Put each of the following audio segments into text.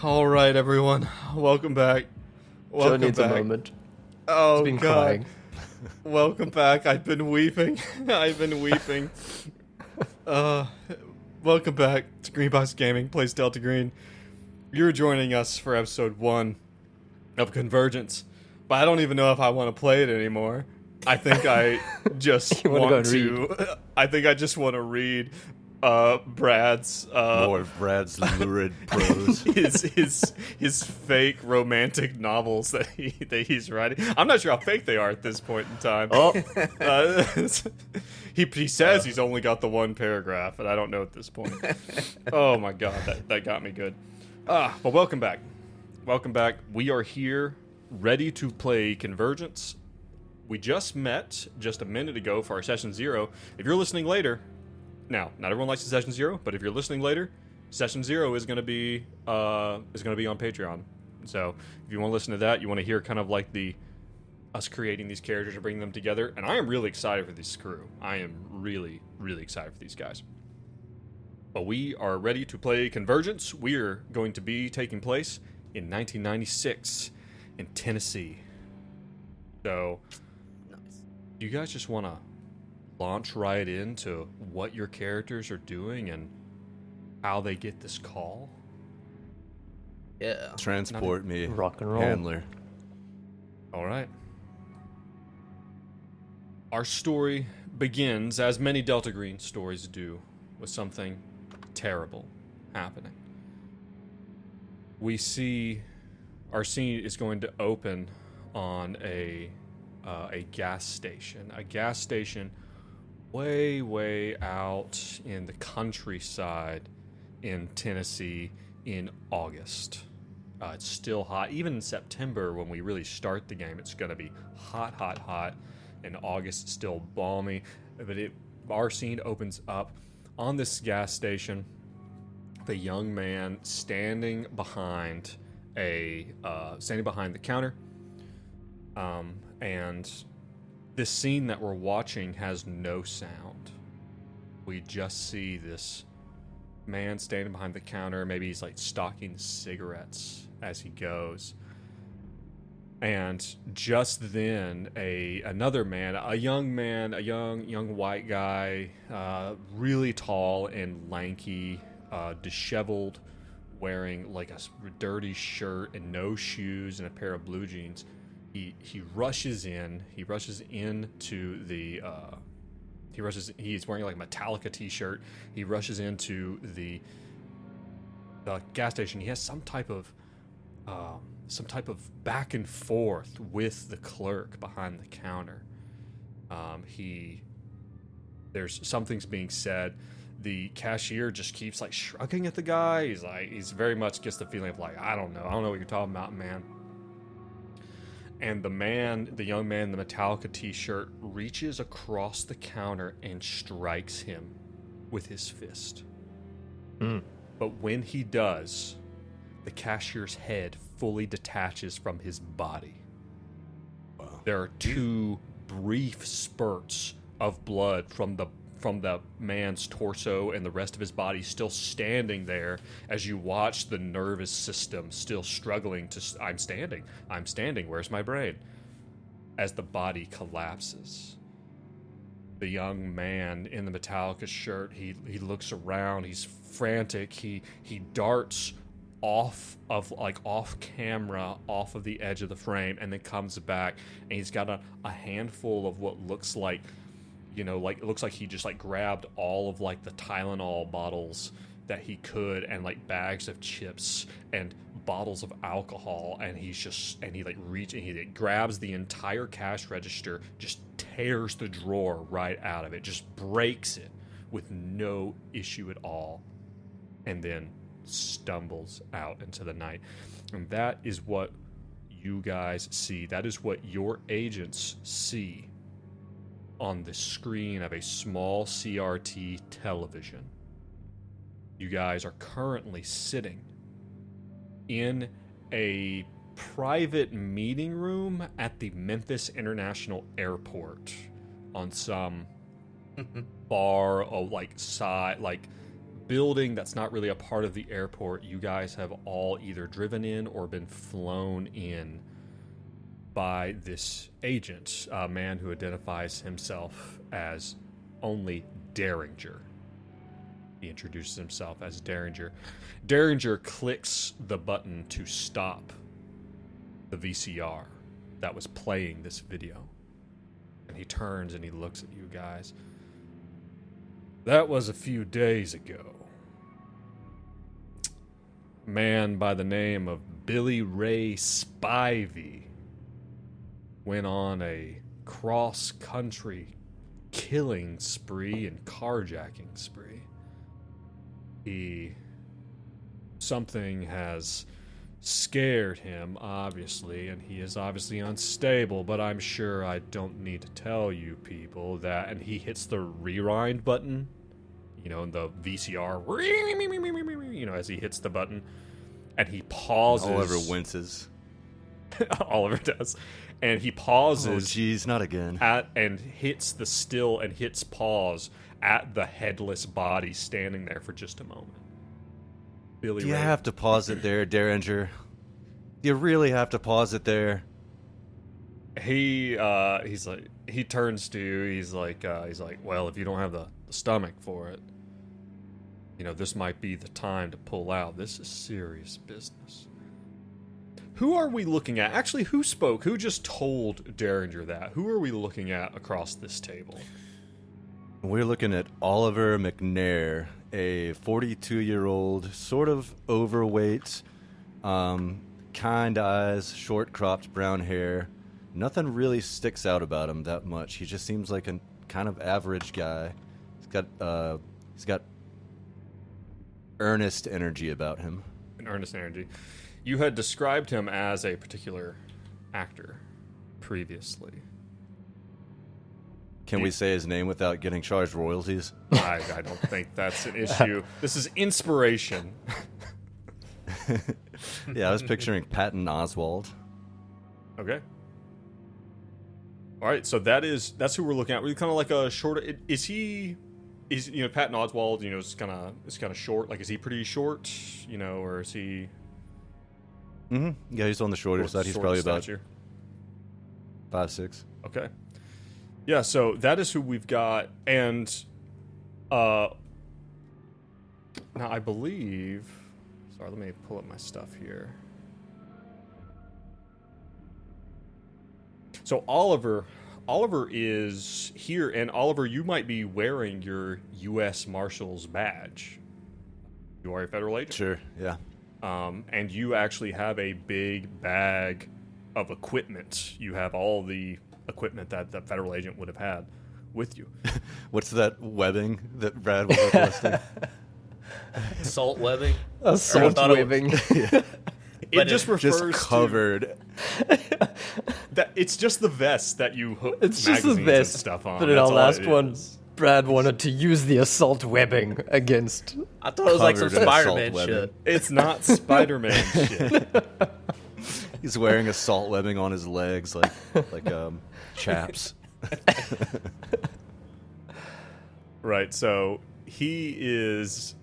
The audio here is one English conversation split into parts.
All right, everyone. Welcome back. Joe needs a moment. Oh, He's been God. crying. Welcome back. I've been weeping. I've been weeping. Welcome back to Greenbox Gaming, plays Delta Green. You're joining us for episode 1 of Convergence, but I don't even know if I want to play it anymore. I think I just want to. I think I just want to read Brad's more of Brad's lurid prose. his fake romantic novels that he's writing. I'm not sure how fake they are at this point in time. He says he's only got the one paragraph, and I don't know at this point. Oh my god, that got me good. But welcome back. Welcome back. We are here, ready to play Convergence. We just met just a minute ago for our session 0. If you're listening later, now not everyone likes the session 0, but if you're listening later, session 0 is going to be on Patreon. So if you want to listen to that, you want to hear kind of like us creating these characters and bringing them together. And I am really excited for this crew. I am really, really excited for these guys. But we are ready to play Convergence. We are going to be taking place in 1996 in Tennessee. So, do you guys just want to launch right into what your characters are doing and how they get this call? Yeah. Transport me, rock and roll. handler. All right. Our story begins, as many Delta Green stories do, with something terrible happening. We see our scene is going to open on a gas station. A gas station way out in the countryside in Tennessee in August. It's still hot. Even in September, when we really start the game, it's going to be hot. In August, it's still balmy. But our scene opens up on this gas station. The young man standing behind the counter. And this scene that we're watching has no sound. We just see this man standing behind the counter. Maybe he's like stocking cigarettes as he goes. And just then, another man, a young white guy, really tall and lanky, disheveled, wearing like a dirty shirt and no shoes and a pair of blue jeans. He rushes into the he's wearing like a Metallica t-shirt. He rushes into the gas station. He has some type of back and forth with the clerk behind the counter. There's something's being said. The cashier just keeps like shrugging at the guy. He's very much gets the feeling of like, I don't know what you're talking about, man. And the young man in the Metallica t-shirt reaches across the counter and strikes him with his fist. But when he does, the cashier's head fully detaches from his body. Wow. There are 2 brief spurts of blood from the man's torso and the rest of his body still standing there as you watch the nervous system still struggling to I'm standing, where's my brain? As the body collapses. The young man in the Metallica shirt, he looks around, he's frantic, he darts off camera, off of the edge of the frame, and then comes back, and he's got a handful of what looks like, it looks like he just like grabbed all of like the Tylenol bottles that he could, and like bags of chips and bottles of alcohol, and he grabs the entire cash register, just tears the drawer right out of it, just breaks it with no issue at all, and then stumbles out into the night. And that is what you guys see. That is what your agents see on the screen of a small CRT television. You guys are currently sitting in a private meeting room at the Memphis International Airport on some bar, building that's not really a part of the airport. You guys have all either driven in or been flown in by this agent, a man who identifies himself as only Derringer. He introduces himself as Derringer. Derringer clicks the button to stop the VCR that was playing this video. And he turns and he looks at you guys. That was a few days ago. A man by the name of Billy Ray Spivey went on a cross-country killing spree and carjacking spree. Something has scared him, obviously, and he is obviously unstable, but I'm sure I don't need to tell you people that. And he hits the rewind button, in the VCR, as he hits the button, and he pauses. Oliver winces. Oliver does. And he pauses. Oh, geez, not again. And hits the still and hits pause at the headless body standing there for just a moment. Billy Do you Ray. have to pause it there, Derringer? Do you really have to pause it there? He turns to you. He's like, well, if you don't have the stomach for it, this might be the time to pull out. This is serious business. Who are we looking at? Actually, who spoke? Who just told Derringer that? Who are we looking at across this table? We're looking at Oliver McNair, a 42-year-old, sort of overweight, kind eyes, short cropped brown hair. Nothing really sticks out about him that much. He just seems like a kind of average guy. He's got earnest energy about him. An earnest energy. You had described him as a particular actor previously. Can we say his name without getting charged royalties? I don't think that's an issue. This is inspiration. Yeah, I was picturing Patton Oswalt. Okay. All right, so that's who we're looking at. We're kind of like a short. Is Patton Oswalt? Is kind of short. Like, is he pretty short? Or is he? Mm-hmm. Yeah, he's on the shorter side. He's probably about 5'6". Okay. Yeah, so that is who we've got, and now I believe. Sorry, let me pull up my stuff here. So Oliver is here, and Oliver, you might be wearing your U.S. Marshals badge. You are a federal agent. Sure. Yeah. And you actually have a big bag of equipment. You have all the equipment that the federal agent would have had with you. What's that webbing that Brad was requesting? Assault webbing? Assault webbing. It just refers Just covered. that it's just the vest that you hook It's just the magazines and vest. stuff on. But in That's our all last it one, is. Brad wanted to use the assault webbing against. I thought it was like some Covered in Spider-Man assault webbing. shit. It's not Spider-Man shit. He's wearing assault webbing on his legs, like chaps. Right, so he is.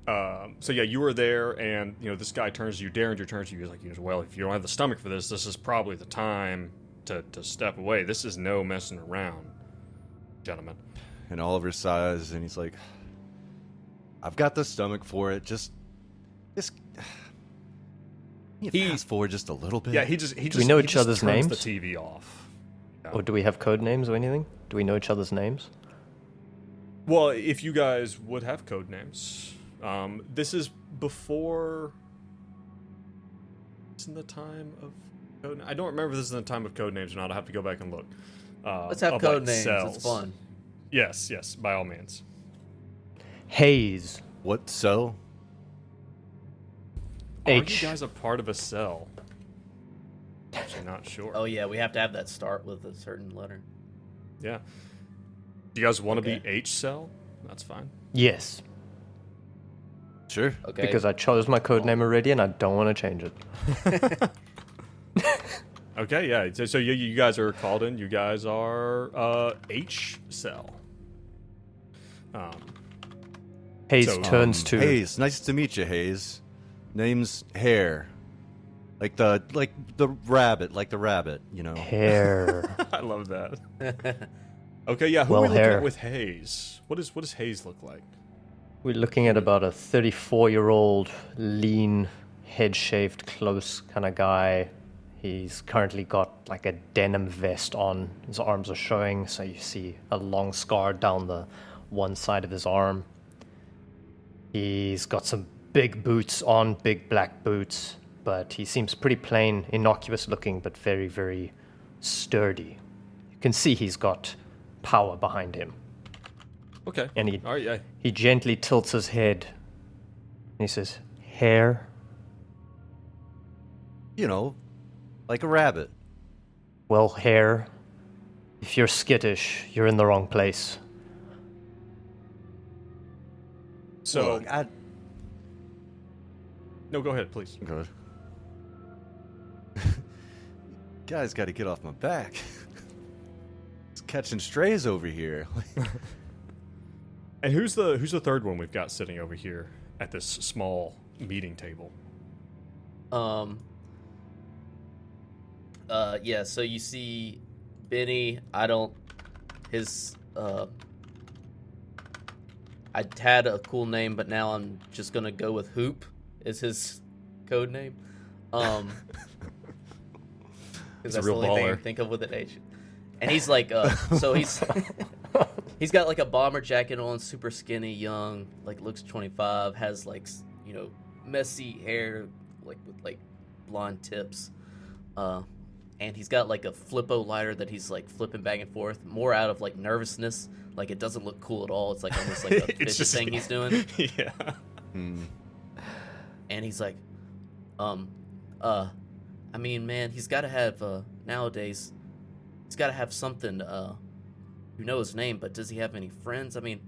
So yeah, you were there, and this guy turns to you. Derringer turns to you. He's like, well, if you don't have the stomach for this is probably the time to step away. This is no messing around, gentlemen. And Oliver sighs, and he's like, "I've got the stomach for it. Just fast forward just a little bit." Yeah, he just. we know he each just other's turns names? The TV off. Yeah. Or do we have code names or anything? Do we know each other's names? Well, if you guys would have code names, this is before. It's in the time of code. I don't remember if this is in the time of code names or not. I have to go back and look. Let's have of, code like, names. cells. It's fun. Yes, by all means. Hayes. What cell? Are H. you guys a part of a cell? Actually, not sure. Oh yeah, we have to have that start with a certain letter. Yeah. Do you guys want to Okay. be H cell? That's fine. Yes. Sure. Okay. Because I chose my code name already and I don't want to change it. Okay, yeah. So you guys are called in. You guys are H cell. Hayes So, turns to Hayes, nice to meet you, Hayes. Name's Hare. Like the rabbit, you know. Hare. I love that. Okay, yeah. Who Well, are we looking Hare. at with Hayes? What does Hayes look like? We're looking at about a 34-year-old, lean, head-shaved, close kind of guy. He's currently got like a denim vest on. His arms are showing, so you see a long scar down the one side of his arm. He's got some big boots on, big black boots, but he seems pretty plain, innocuous looking, but very, very sturdy. You can see he's got power behind him. Okay. And he All right. Yeah. He gently tilts his head and he says, Hare? You know, like a rabbit. Well, Hare, if you're skittish, you're in the wrong place. So Look, no, go ahead, please. Good. Guys, got to get off my back. It's catching strays over here. And who's the third one we've got sitting over here at this small meeting table? Yeah, so you see Benny, I had a cool name, but now I'm just gonna go with Hoop is his code name. Because He's that's a real the only thing I baller. can think of with an H. And he's like, so he's got like a bomber jacket on, super skinny, young, like looks 25, has like, you know, messy hair, like with like blonde tips. And he's got like a flippo lighter that he's like flipping back and forth, more out of like nervousness. Like it doesn't look cool at all. It's like almost like a It's vicious just- thing he's doing. Yeah. And he's like, I mean, man, he's got to have nowadays. He's got to have something. You know his name, but does he have any friends? I mean,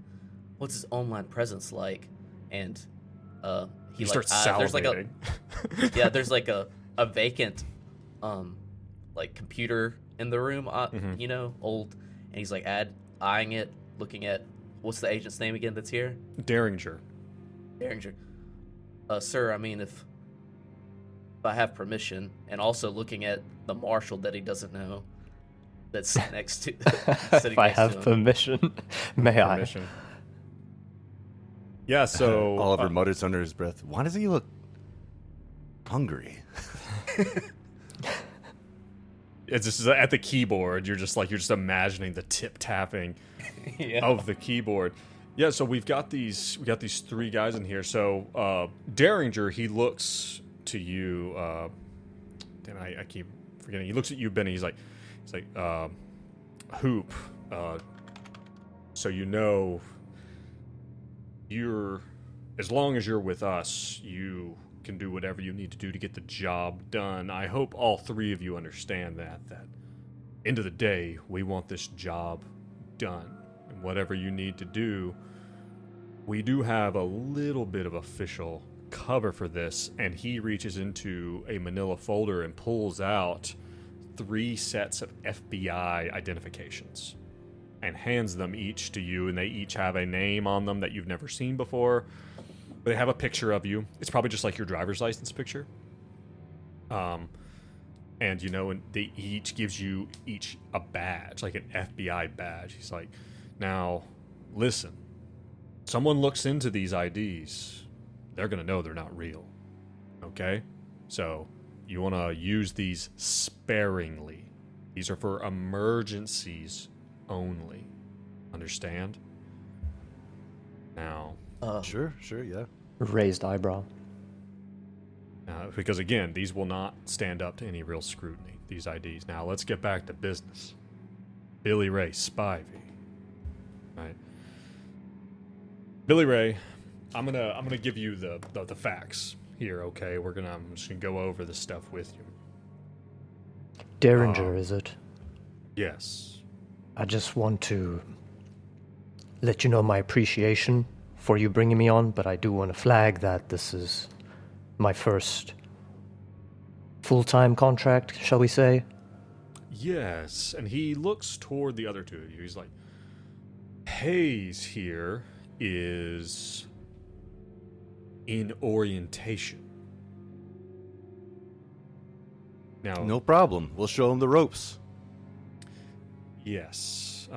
what's his online presence like? And He like, starts there's like a salivating. yeah, there's like a vacant like computer in the room, you know, old, and he's like eyeing it, looking at what's the agent's name again that's here? Derringer. Derringer. Sir, I mean, if I have permission, and also looking at the marshal that he doesn't know that's next to sitting If I next to have him. permission, may Permission. Yeah. So Oliver mutters under his breath, "Why does he look hungry?" it's just at the keyboard. You're just imagining the tip tapping Yeah. of the keyboard. Yeah, so we got these three guys in here. So Derringer, he looks to you. Damn, I keep forgetting. He looks at you, Benny. He's like, Hoop. So you know, as long as you're with us, you can do whatever you need to do to get the job done. I hope all three of you understand that end of the day, we want this job done. And whatever you need to do, we do have a little bit of official cover for this. And he reaches into a manila folder and pulls out 3 sets of FBI identifications and hands them each to you, and they each have a name on them that you've never seen before. They have a picture of you. It's probably just like your driver's license picture. And you know, and they each gives you each a badge, like an FBI badge. He's like, now, listen, someone looks into these IDs, they're gonna know they're not real. Okay? So you wanna use these sparingly. These are for emergencies only. Understand? Now, Sure, yeah. Raised eyebrow. because again, these will not stand up to any real scrutiny, these IDs. Now, let's get back to business. Billy Ray Spivey. Right. Billy Ray, I'm gonna give you the facts here, okay? I'm just gonna go over this stuff with you. Derringer, is it? Yes. I just want to let you know my appreciation for you bringing me on, but I do want to flag that this is my first full-time contract, shall we say? Yes, and he looks toward the other two of you. He's like, Hayes here is in orientation. Now, No problem. We'll show him the ropes. yes,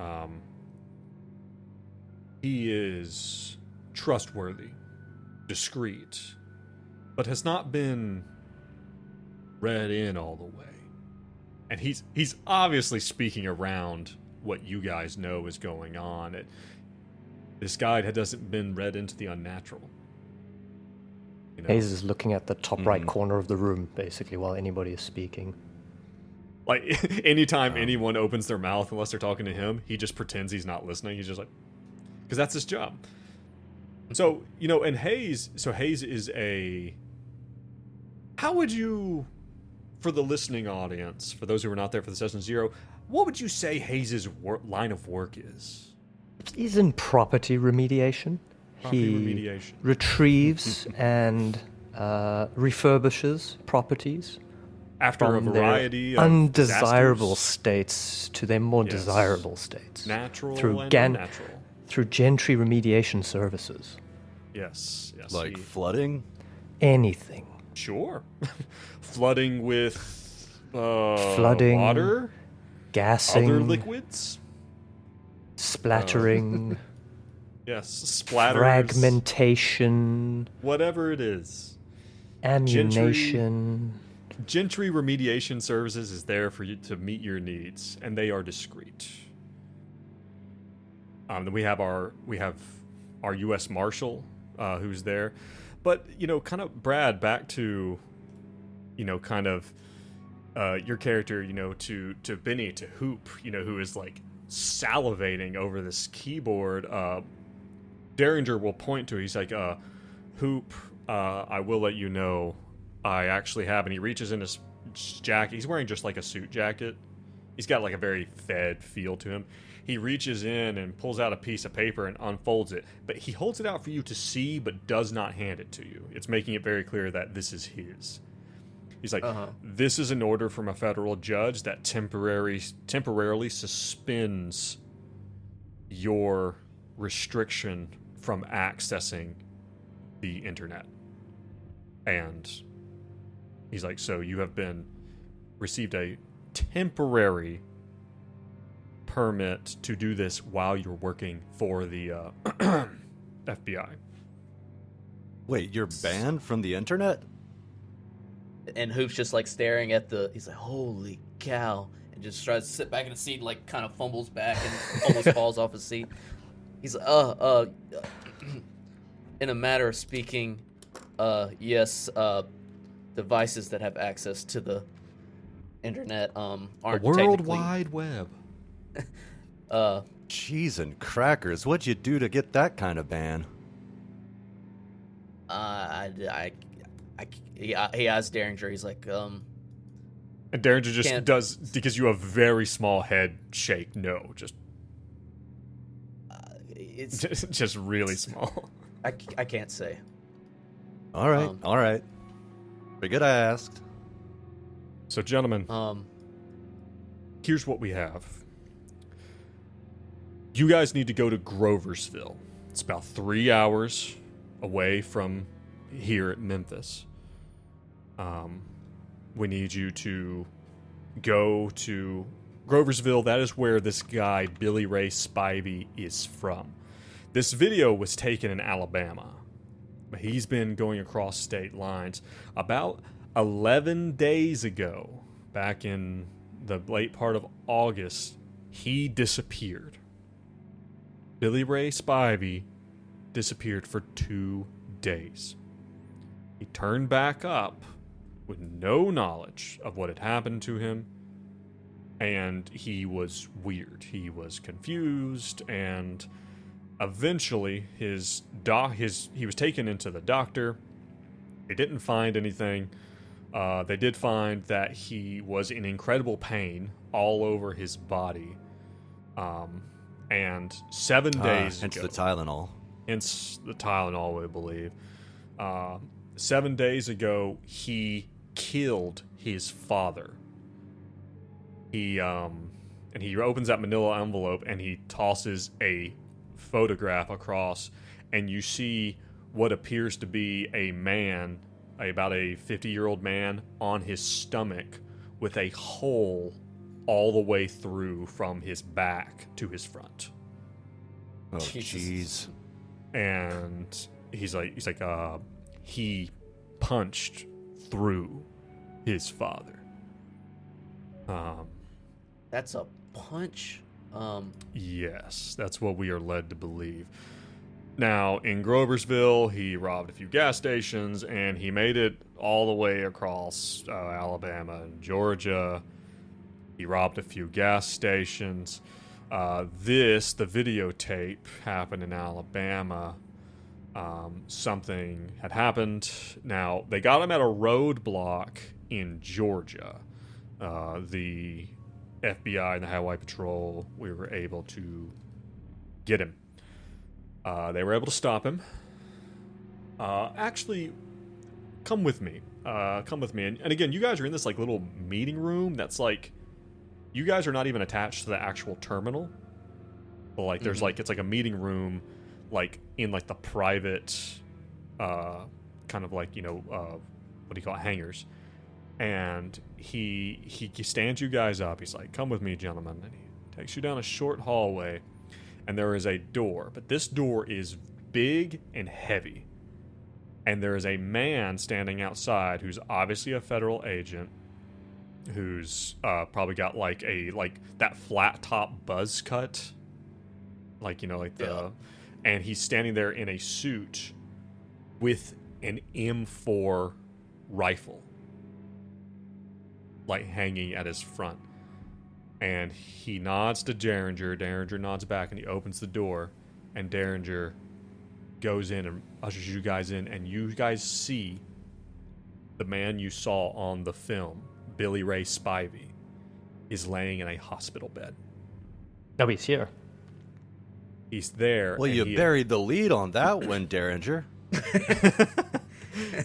he is trustworthy, discreet, but has not been read in all the way. And he's obviously speaking around what you guys know is going on. This guide hasn't been read into the unnatural. You know? Hayes is looking at the top right corner of the room, basically, while anybody is speaking. Like, anytime anyone opens their mouth, unless they're talking to him, he just pretends he's not listening. He's just like, because that's his job. So, you know, and Hayes is how would you, for the listening audience, for those who were not there for the session 0, what would you say Hayes' line of work is? He's in property remediation. Remediation. Retrieves and refurbishes properties After a from their variety of undesirable disasters, states to their more Yes. desirable states. natural through and gan- unnatural. Through gentry remediation services. Yes. Like flooding? Anything. Sure. Flooding with Flooding, water, gassing, other liquids. splattering, Yes, splatters. fragmentation, Whatever it is. ammunition. Gentry remediation services is there for you to meet your needs, and they are discreet. We have our U.S. Marshal who's there, but you know, kind of Brad, back to, you know, kind of your character, you know, to Benny, to Hoop, you know, who is like salivating over this keyboard. Derringer will point to it. He's like, Hoop, I will let you know I actually have, and he reaches in his jacket. He's wearing just like a suit jacket. He's got like a very fed feel to him. He reaches in and pulls out a piece of paper and unfolds it, but he holds it out for you to see, but does not hand it to you. It's making it very clear that this is his. He's like, This is an order from a federal judge that temporarily suspends your restriction from accessing the internet. And he's like, so you have received a temporary permit to do this while you're working for the FBI. Wait, you're banned from the internet? And Hoop's just like staring at he's like, holy cow, and just tries to sit back in the seat, like kind of fumbles back and almost falls off his seat. He's like, in a matter of speaking, yes, devices that have access to the internet aren't The World technically- Wide Web. Cheese and crackers, what'd you do to get that kind of ban? He asked Derringer. He's like, And Derringer just Can't- does, because you have very small head shake. No, just it's just really small. I can't say. All right. Figured I asked. So, gentlemen, Um, here's what we have. You guys need to go to Groversville. It's about 3 hours away from here at Memphis. We need you to go to Groversville. That is where this guy, Billy Ray Spivey, is from. This video was taken in Alabama, but he's been going across state lines. About 11 days ago, back in the late part of August, he disappeared. Billy Ray Spivey disappeared for 2 days. He turned back up with no knowledge of what had happened to him, and he was weird. He was confused, and eventually he was taken into the doctor. They didn't find anything. They did find that he was in incredible pain all over his body. And 7 days Hence ago, the Tylenol. hence the Tylenol, we believe. 7 days ago, he killed his father. He opens that manila envelope and he tosses a photograph across, and you see what appears to be a man, about a 50-year-old man, on his stomach with a hole all the way through from his back to his front. Oh, Jesus. jeez. And he's like, he punched through his father. That's a punch. Yes, that's what we are led to believe. Now, in Groversville, he robbed a few gas stations, and he made it all the way across Alabama and Georgia. He robbed a few gas stations. The videotape happened in Alabama. Something had happened. Now, they got him at a roadblock in Georgia. The FBI and the Highway Patrol, we were able to get him. They were able to stop him. Actually, come with me. And again, you guys are in this like little meeting room that's like, you guys are not even attached to the actual terminal. But like, there's like, it's like a meeting room, like in like the private, kind of like, what do you call it, hangars. And he stands you guys up. He's like, come with me, gentlemen. And he takes you down a short hallway. And there is a door, but this door is big and heavy. And there is a man standing outside who's obviously a federal agent, who's probably got like that flat top buzz cut, and he's standing there in a suit with an M4 rifle, like hanging at his front. And he nods to Derringer. Derringer nods back, and he opens the door. And Derringer goes in and ushers you guys in. And you guys see the man you saw on the film, Billy Ray Spivey, is laying in a hospital bed. Oh, he's here. He's there. Well, you buried the lead on that one, Derringer.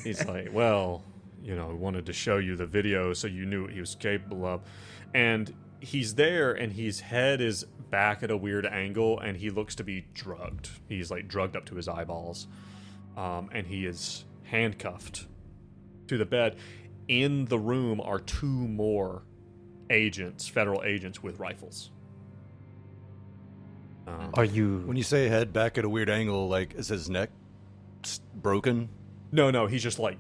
He's like, well, we wanted to show you the video so you knew what he was capable of. And he's there, and his head is back at a weird angle, and he looks to be drugged. He's like drugged up to his eyeballs, and he is handcuffed to the bed. In the room are two more agents, federal agents with rifles. Are you... When you say head back at a weird angle, like, is his neck broken? No, he's just like,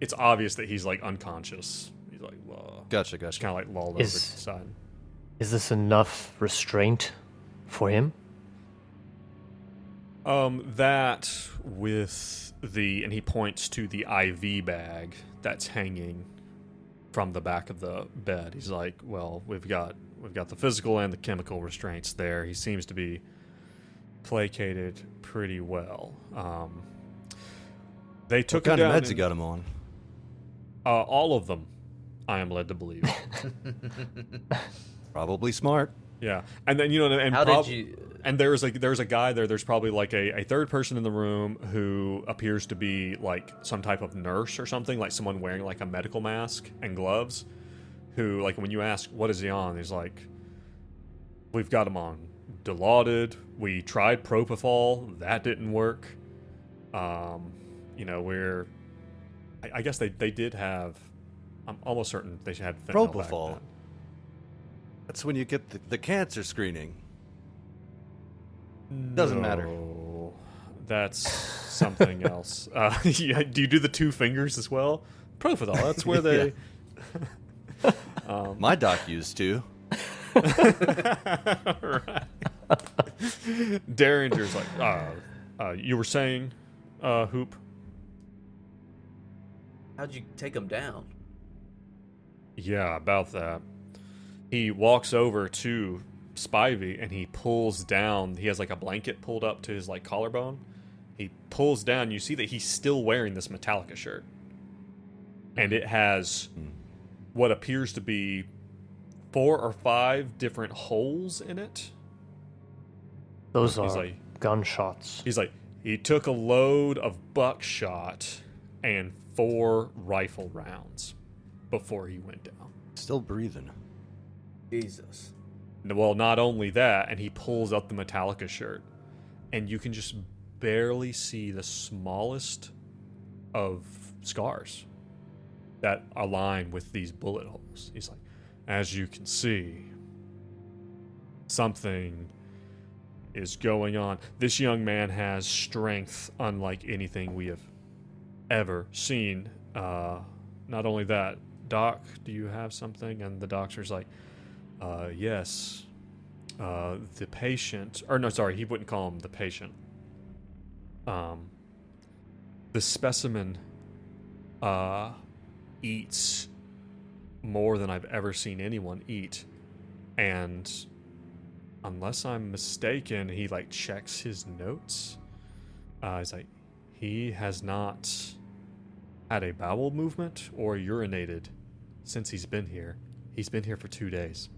it's obvious that he's like unconscious. He's like, whoa. Gotcha. Just kind of like lolled over to the side. Is this enough restraint for him? That with and he points to the IV bag that's hanging from the back of the bed. He's like, well, we've got the physical and the chemical restraints there. He seems to be placated pretty well. They took what him kind down. of meds you got him on? All of them, I am led to believe. Probably smart. Yeah, and then and there's a guy there. There's probably like a third person in the room who appears to be like some type of nurse or something, like someone wearing like a medical mask and gloves. Who, like, when you ask what is he on, he's like, we've got him on Dilaudid. We tried propofol, that didn't work. I guess they did have. I'm almost certain they had fentanyl back Propofol. then. That's when you get the cancer screening. Doesn't matter. No, that's something else. Yeah, do you do the two fingers as well? Propofol. That's where they. My doc used to. Right. Derringer's like, you were saying, Hoop? How'd you take him down? Yeah, about that. He walks over to Spivey and he pulls down. He has like a blanket pulled up to his like collarbone. He pulls down. You see that he's still wearing this Metallica shirt, and it has what appears to be 4 or 5 different holes in it. Those He's are like, gunshots. He's like, he took a load of buckshot and 4 rifle rounds before he went down. Still breathing. Jesus. Well, not only that, and he pulls up the Metallica shirt, and you can just barely see the smallest of scars that align with these bullet holes. He's like, as you can see, something is going on. This young man has strength unlike anything we have ever seen. Not only that, Doc, do you have something? And the doctor's like, yes. The patient, or no, sorry, he wouldn't call him the patient. The specimen eats more than I've ever seen anyone eat, and unless I'm mistaken, he like checks his notes. He's like, he has not had a bowel movement or urinated since he's been here. He's been here for 2 days.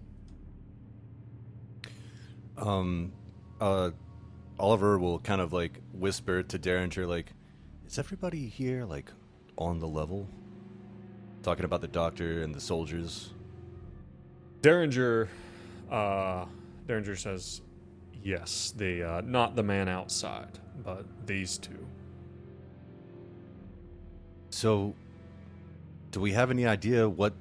Oliver will kind of like whisper to Derringer, like, is everybody here like on the level? Talking about the doctor and the soldiers. Derringer says, yes, not the man outside, but these two. So, do we have any idea what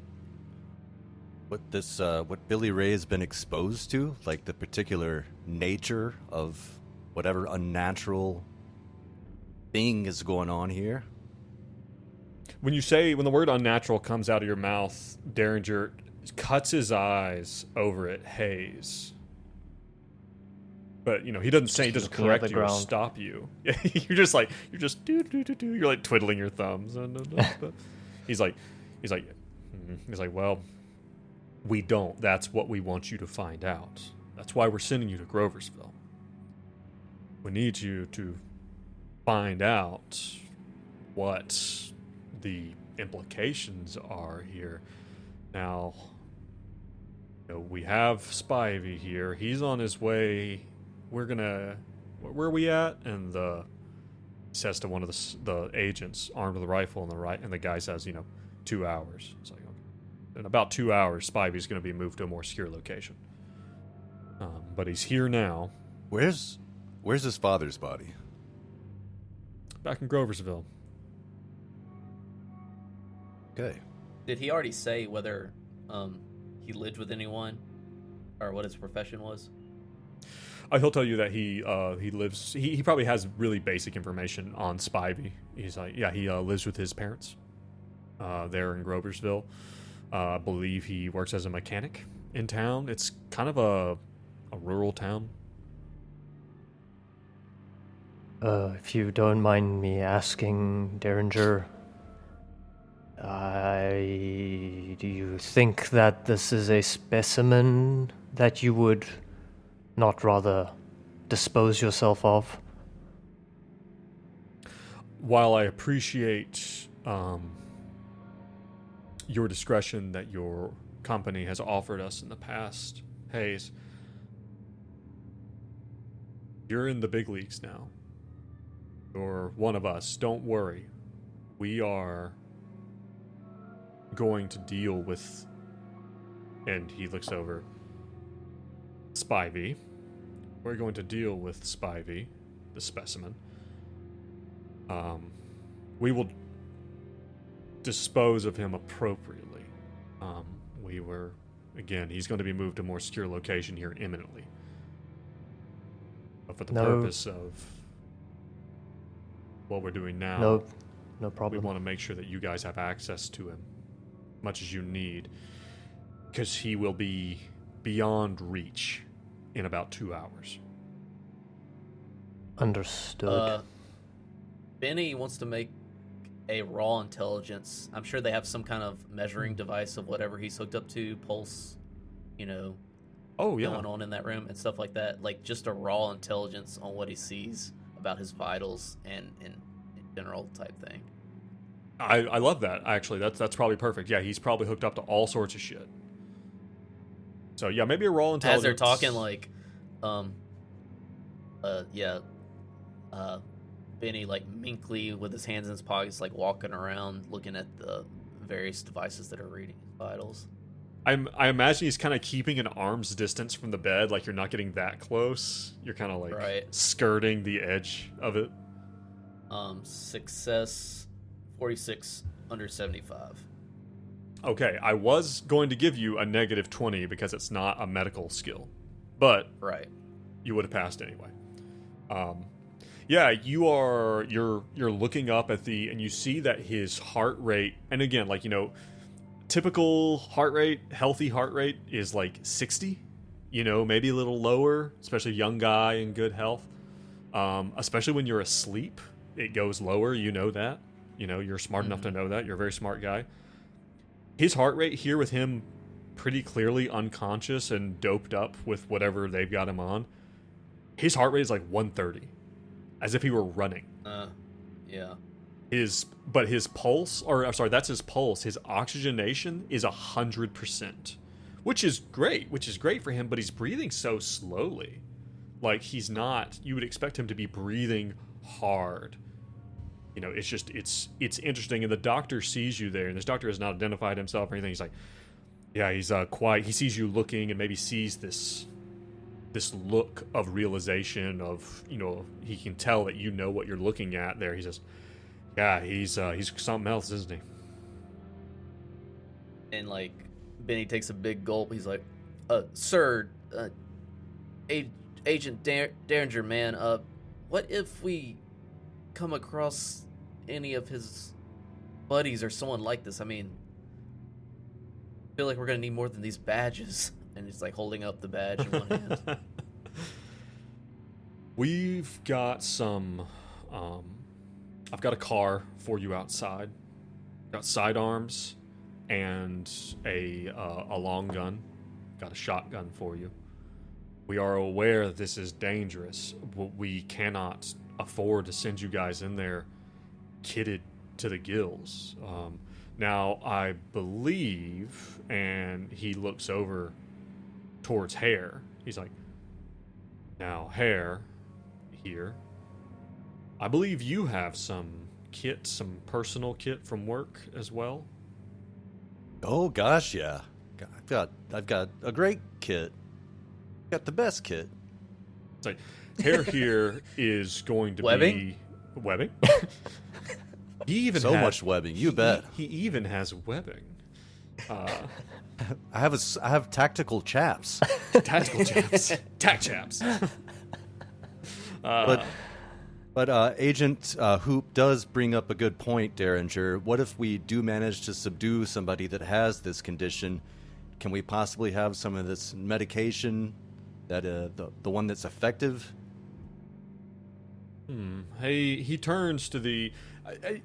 Billy Ray has been exposed to? Like the particular nature of whatever unnatural thing is going on here? When the word unnatural comes out of your mouth, Derringer cuts his eyes over at Hayes. But, he doesn't correct you or stop you. You're just do. You're like twiddling your thumbs. He's like, well, we don't. That's what we want you to find out. That's why we're sending you to Groversville. We need you to find out what the implications are here. Now, we have Spivey here. He's on his way. Where are we at? And says to one of the agents armed with a rifle on the right, and the guy says, 2 hours. It's like, okay. In about 2 hours, Spivey's going to be moved to a more secure location. But he's here now. Where's his father's body? Back in Groversville. Okay. Did he already say whether he lived with anyone or what his profession was? He'll tell you that he lives. He probably has really basic information on Spivey. He's like, yeah, he lives with his parents there in Groversville. I believe he works as a mechanic in town. It's kind of a rural town. If you don't mind me asking, Derringer, do you think that this is a specimen that you would not rather dispose yourself of? While I appreciate your discretion that your company has offered us in the past, Hayes, you're in the big leagues now. You're one of us. Don't worry. We are going to deal with, and he looks over, Spivey. We're going to deal with Spivey, the specimen. We will dispose of him appropriately. He's going to be moved to a more secure location here imminently. But for the purpose of what we're doing now, no problem. we want to make sure that you guys have access to him, much as you need, because he will be beyond reach in about 2 hours. Understood. Benny wants to make a raw intelligence. I'm sure they have some kind of measuring device of whatever he's hooked up to, pulse, going on in that room and stuff like that. Like just a raw intelligence on what he sees about his vitals and in general type thing. I love that, actually. That's probably perfect. Yeah, he's probably hooked up to all sorts of shit. So yeah, maybe a raw intelligence. As they're talking, like, Benny, like, meekly with his hands in his pockets, like, walking around, looking at the various devices that are reading his vitals. I imagine he's kind of keeping an arm's distance from the bed, like you're not getting that close. You're kind of like Right. skirting the edge of it. Success 46 under 75. Okay, I was going to give you a negative 20 because it's not a medical skill, but Right. you would have passed anyway. Yeah, you're looking up at and you see that his heart rate, and again, like, you know, typical heart rate, healthy heart rate is like 60, you know, maybe a little lower, especially a young guy in good health. Especially when you're asleep, it goes lower, you know that. You know, you're smart enough to know that. You're a very smart guy. His heart rate here with him pretty clearly unconscious and doped up with whatever they've got him on. His heart rate is like 130, as if he were running. Yeah. His pulse, or I'm sorry, that's his pulse. His oxygenation is 100%, which is great for him. But he's breathing so slowly, like he's not. You would expect him to be breathing hard. You know, it's interesting. And the doctor sees you there, and this doctor has not identified himself or anything. He's like, yeah, he's quiet. He sees you looking, and maybe sees this look of realization of, you know, he can tell that you know what you're looking at there. He says, yeah, he's something else, isn't he? And like Benny takes a big gulp. He's like, "Sir, Agent Derringer, man. What if we come across any of his buddies or someone like this? I mean, I feel like we're gonna need more than these badges." And he's like holding up the badge in one hand. We've got some. I've got a car for you outside. Got sidearms and a long gun. Got a shotgun for you. We are aware that this is dangerous. We cannot afford to send you guys in there kitted to the gills. Now, I believe, and he looks over towards Hare. He's like, now, Hare, here, I believe you have some kit, some personal kit from work as well. Oh gosh, yeah. I've got a great kit. Got the best kit. It's like, Hare here is going to Webbing? be webbing. He even So has, much webbing, you bet. He even has webbing. I have tactical chaps. Tactical chaps. Tac chaps. But Agent Hoop does bring up a good point, Derringer. What if we do manage to subdue somebody that has this condition? Can we possibly have some of this medication, that the one that's effective? Hey, he turns to the.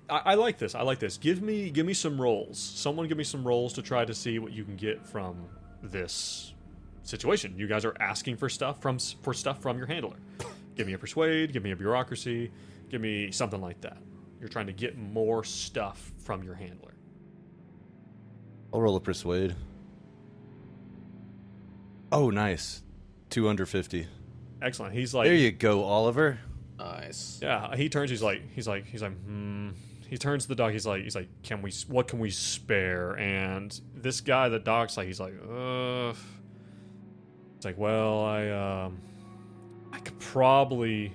I like this. I like this. Give me some rolls. Someone give me some rolls to try to see what you can get from this situation. You guys are asking for stuff from your handler. Give me a persuade. Give me a bureaucracy. Give me something like that. You're trying to get more stuff from your handler. I'll roll a persuade. Oh, nice. 2 under 50. Excellent. He's like, There you go, Oliver. Nice. yeah. He turns. He turns to the dog. He's like, what can we spare? And this guy, the dog's like, he's like, It's like, well, I could probably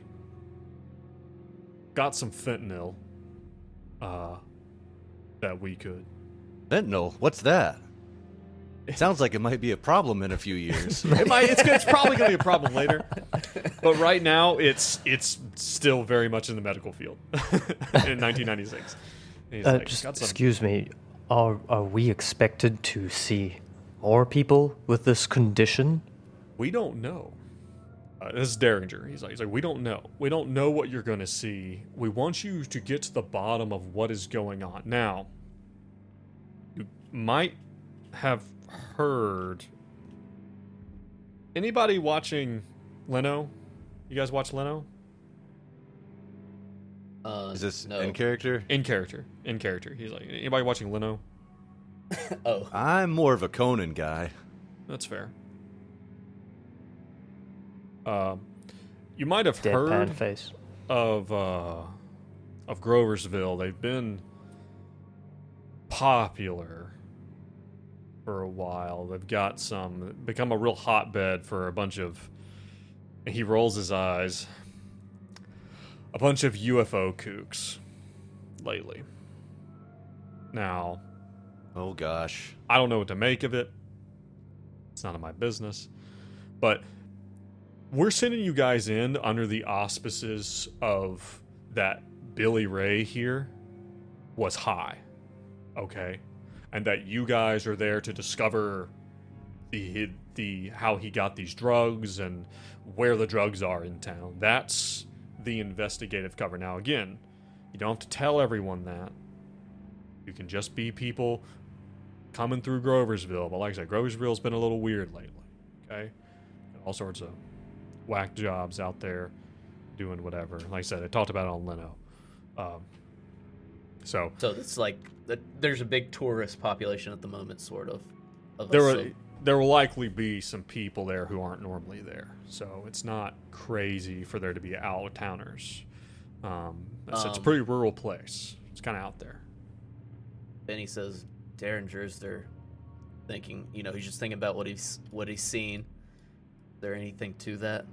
got some fentanyl. That we could. Fentanyl? What's that? Sounds like it might be a problem in a few years. It's probably going to be a problem later, but right now it's still very much in the medical field. In 1996, he's like, Just got some. excuse me, are we expected to see more people with this condition? We don't know. This is Derringer. He's like, we don't know. We don't know what you're going to see. We want you to get to the bottom of what is going on. Now, you might have heard. Anybody watching Leno? You guys watch Leno? Is this no. in character? In character. He's like, anybody watching Leno? Oh. I'm more of a Conan guy. That's fair. You might have Deadpan heard face. of Groversville. They've been popular for a while. They've got become a real hotbed for a bunch of. He rolls his eyes. A bunch of UFO kooks lately. Now, Oh gosh. I don't know what to make of it. It's none of my business. But we're sending you guys in under the auspices of that Billy Ray here was high. Okay? And that you guys are there to discover the how he got these drugs and where the drugs are in town. That's the investigative cover. Now again, you don't have to tell everyone that. You can just be people coming through Groversville. But like I said, Groversville's been a little weird lately. Okay? All sorts of whack jobs out there doing whatever. Like I said, I talked about it on Leno. So it's like there's a big tourist population at the moment, sort of. There will likely be some people there who aren't normally there. So it's not crazy for there to be out-of-towners. It's a pretty rural place. It's kind of out there. Benny says Derringer's they're thinking, he's just thinking about what he's seen. Is there anything to that?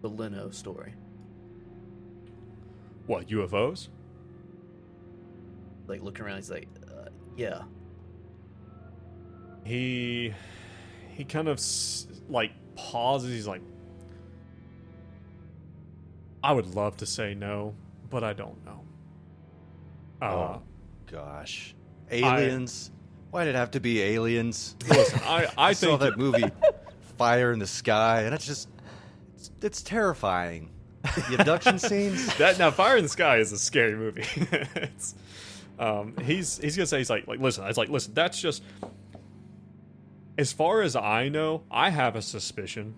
The Leno story. What, UFOs? Like looking around, he's like, yeah. He kind of like pauses. He's like, I would love to say no, but I don't know. Oh gosh, aliens. Why did it have to be aliens? Listen, I saw think that movie, Fire in the Sky, and it's terrifying. The abduction scenes. Now Fire in the Sky is a scary movie. It's, he's gonna say he's like listen. I was like, listen. That's just. As far as I know, I have a suspicion.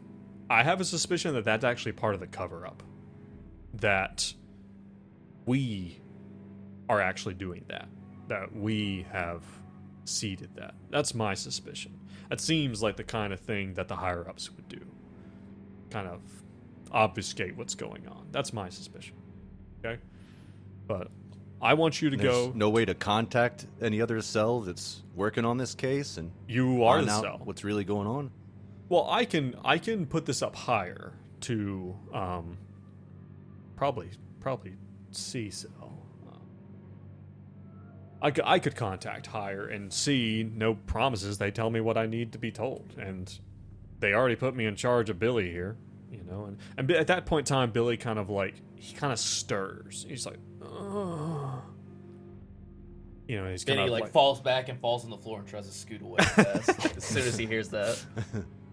That that's actually part of the cover-up. That we are actually doing that. That we have seeded that. That's my suspicion. That seems like the kind of thing that the higher-ups would do. Kind of obfuscate what's going on. That's my suspicion. Okay? But I want you to go. No way to contact any other cell that's working on this case, and you are find the out cell. What's really going on? Well, I can put this up higher to probably C cell. I could contact higher and see. No promises. They tell me what I need to be told, and they already put me in charge of Billy here. And at that point in time, Billy kind of stirs. He's like, ugh. He's kind Benny of falls back and falls on the floor and tries to scoot away fast as soon as he hears that.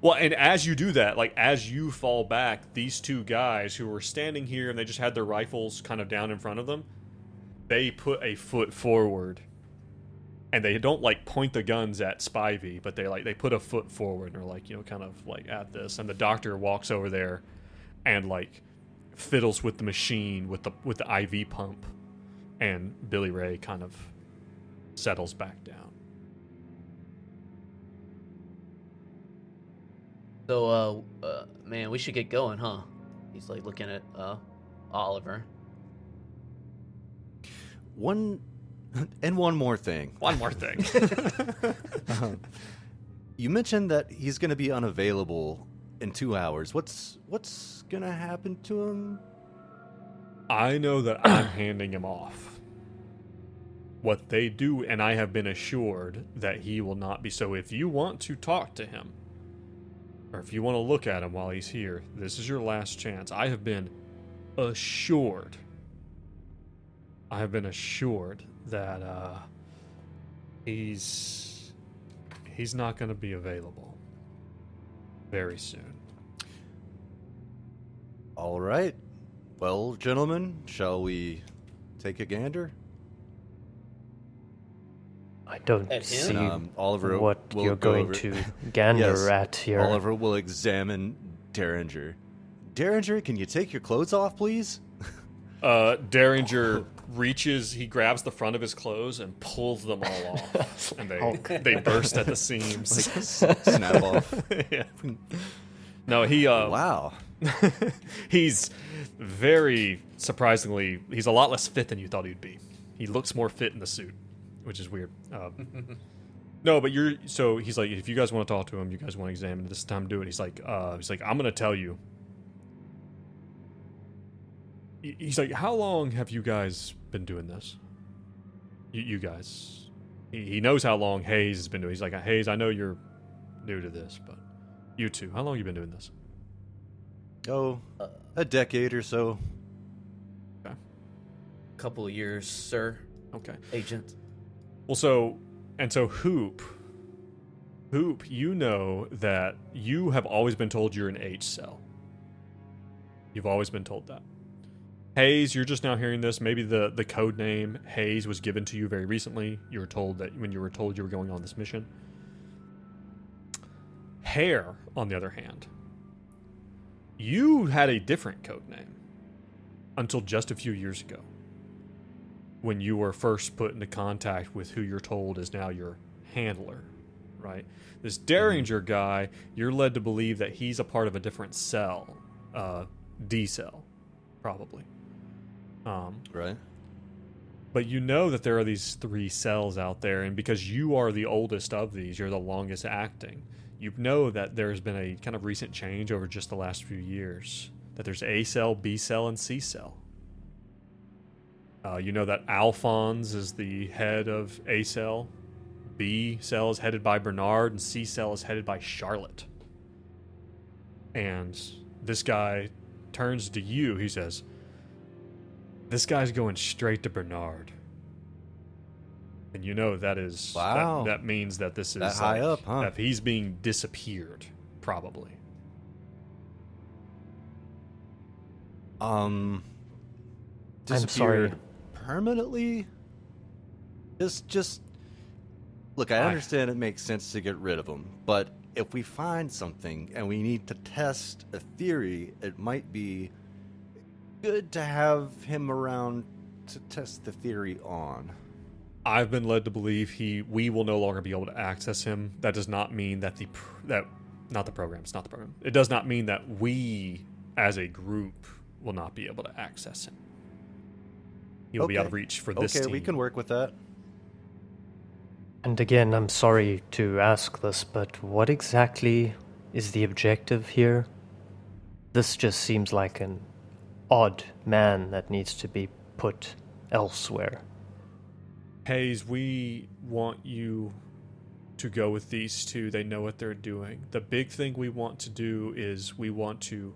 Well, and as you do that, as you fall back, these two guys who were standing here and they just had their rifles kind of down in front of them, they put a foot forward. And they don't point the guns at Spivey, but they put a foot forward and are kind of at this. And the doctor walks over there and fiddles with the machine with the IV pump, and Billy Ray kind of settles back down. So, man, we should get going, huh? He's looking at Oliver. One more thing. One more thing. You mentioned that he's going to be unavailable in 2 hours. What's going to happen to him? I know that I'm handing him off. What they do, and I have been assured that he will not be. So if you want to talk to him, or if you want to look at him while he's here, this is your last chance. I have been assured that he's not going to be available very soon. All right. Well, gentlemen, shall we take a gander? I don't At him? see Oliver what will you're go going over- to gander Yes, at here. Oliver will examine Derringer. Derringer, can you take your clothes off, please? Derringer reaches, he grabs the front of his clothes and pulls them all off, and they burst at the seams. Snap off. Yeah. No, he Wow. he's very surprisingly, he's a lot less fit than you thought he'd be. He looks more fit in the suit, which is weird. No, but so he's like, if you guys want to talk to him, you guys want to examine it, this time do it. He's like, I'm gonna tell you. He's like, how long have you guys been doing this? You guys. He knows how long Hayes has been doing. He's like, Hayes, I know you're new to this, but you too. How long have you been doing this? Oh, a decade or so. Okay. Couple of years, sir. Okay. Agent. Well, so Hoop, you know that you have always been told you're an H cell. You've always been told that. Hayes, you're just now hearing this. Maybe the code name Hayes was given to you very recently. You were told that when you were told you were going on this mission. Hare, on the other hand, you had a different code name until just a few years ago, when you were first put into contact with who you're told is now your handler, right? This Derringer guy, you're led to believe that he's a part of a different cell, D cell, probably. Right. But you know that there are these 3 cells out there, and because you are the oldest of these, you're the longest acting. You know that there's been a kind of recent change over just the last few years. That there's A cell, B cell, and C cell. You know that Alphonse is the head of A cell, B cell is headed by Bernard, and C cell is headed by Charlotte. And this guy turns to you, he says, this guy's going straight to Bernard. And you know that is... Wow. That means that this is... That high up, huh? That he's being disappeared, probably. Disappeared sorry. permanently? Just... Look, I understand it makes sense to get rid of him, but if we find something and we need to test a theory, it might be good to have him around to test the theory on. I've been led to believe we will no longer be able to access him. That does not mean that not the program. It's not the program. It does not mean that we, as a group, will not be able to access him. He'll be out of reach for this team. Okay, we can work with that. And again, I'm sorry to ask this, but what exactly is the objective here? This just seems like an odd man that needs to be put elsewhere. Hayes, we want you to go with these 2. They know what they're doing. The big thing we want to do is we want to...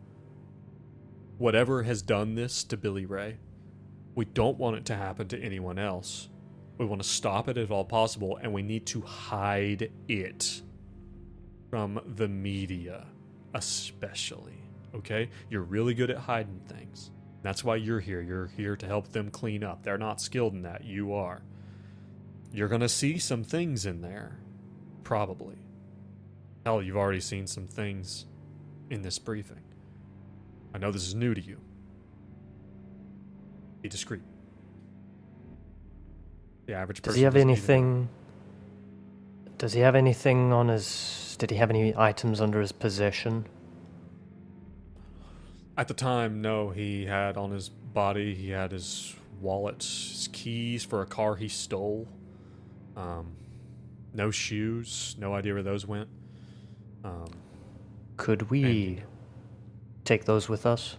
Whatever has done this to Billy Ray, we don't want it to happen to anyone else. We want to stop it if all possible, and we need to hide it from the media, especially. Okay? You're really good at hiding things. That's why you're here. You're here to help them clean up. They're not skilled in that. You are. You're going to see some things in there. Probably. Hell, you've already seen some things in this briefing. I know this is new to you. Be discreet. The average person... Does he have anything... Does he have anything on his... Did he have any items under his possession? At the time, no. He had on his body, he had his wallet, his keys for a car he stole. No shoes. No idea where those went. Could we take those with us?